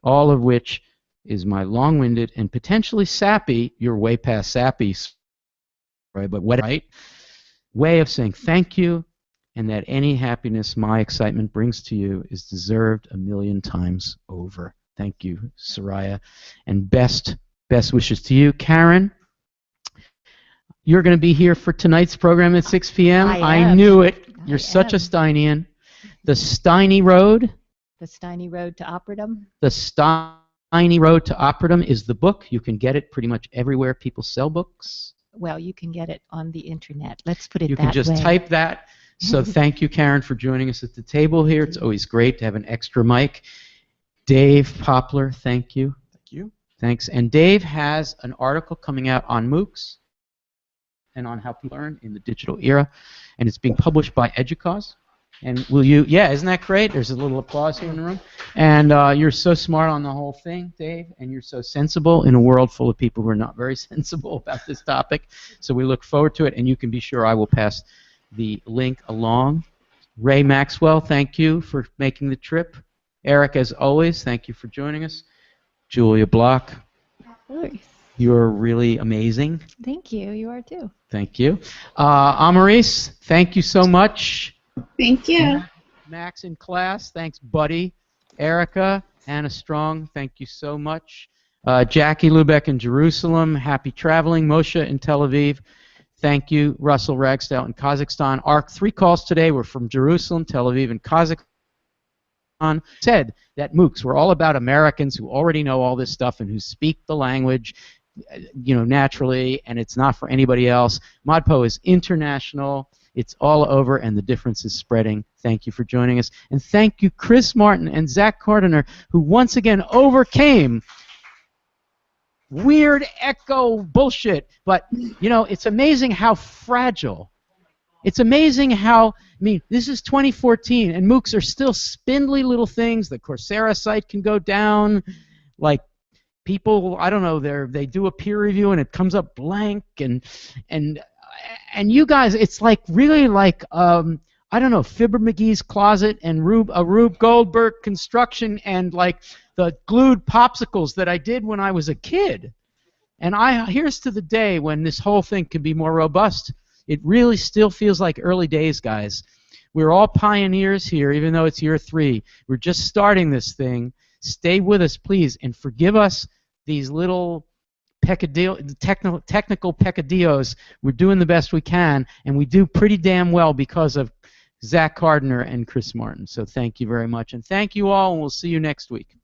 All of which is my long-winded and potentially sappy, you're way past sappy, right? But what right way of saying thank you, and that any happiness my excitement brings to you is deserved 1,000,000 times over. Thank you, Soraya, and best wishes to you, Karen. You're going to be here for tonight's program at 6 p.m. I knew it. You're such a Steinian. The Steiny Road. The Steiny Road to Operatum. The Steiny Road to Operatum is the book. You can get it pretty much everywhere people sell books. Well, you can get it on the internet. Let's put it that way. You can just type that. So thank you, Karen, for joining us at the table here. It's always great to have an extra mic. Dave Poplar, thank you. Thank you. Thanks. And Dave has an article coming out on MOOCs and on how people learn in the digital era, and it's being published by Educause. And will you, yeah, isn't that great? There's a little applause here in the room. And you're so smart on the whole thing, Dave, and you're so sensible in a world full of people who are not very sensible about this topic. So we look forward to it, and you can be sure I will pass the link along. Ray Maxwell, thank you for making the trip. Eric, as always, thank you for joining us. Julia Block, you're really amazing. Thank you. You are too. Thank you. Amaris, thank you so much. Thank you. Max in class, thanks, buddy. Erica, Anna Strong, thank you so much. Jackie Lubeck in Jerusalem, happy traveling. Moshe in Tel Aviv, thank you. Russell Ragsdale in Kazakhstan. Our 3 calls today were from Jerusalem, Tel Aviv, and Kazakhstan. Said that MOOCs were all about Americans who already know all this stuff and who speak the language, naturally, and it's not for anybody else. ModPo is international. It's all over, and the difference is spreading. Thank you for joining us. And thank you, Chris Martin and Zach Cardiner, who once again overcame weird echo bullshit. But, it's amazing how fragile. It's amazing how, this is 2014, and MOOCs are still spindly little things. The Coursera site can go down. Like, people, I don't know, they do a peer review, and it comes up blank, and you guys, it's like really like I don't know, Fibber McGee's Closet and a Rube Goldberg construction and like the glued popsicles that I did when I was a kid. And here's to the day when this whole thing can be more robust. It really still feels like early days, guys. We're all pioneers here, even though it's year 3. We're just starting this thing. Stay with us, please, and forgive us these little technical peccadillos. We're doing the best we can, and we do pretty damn well because of Zach Cardiner and Chris Martin. So thank you very much, and thank you all, and we'll see you next week.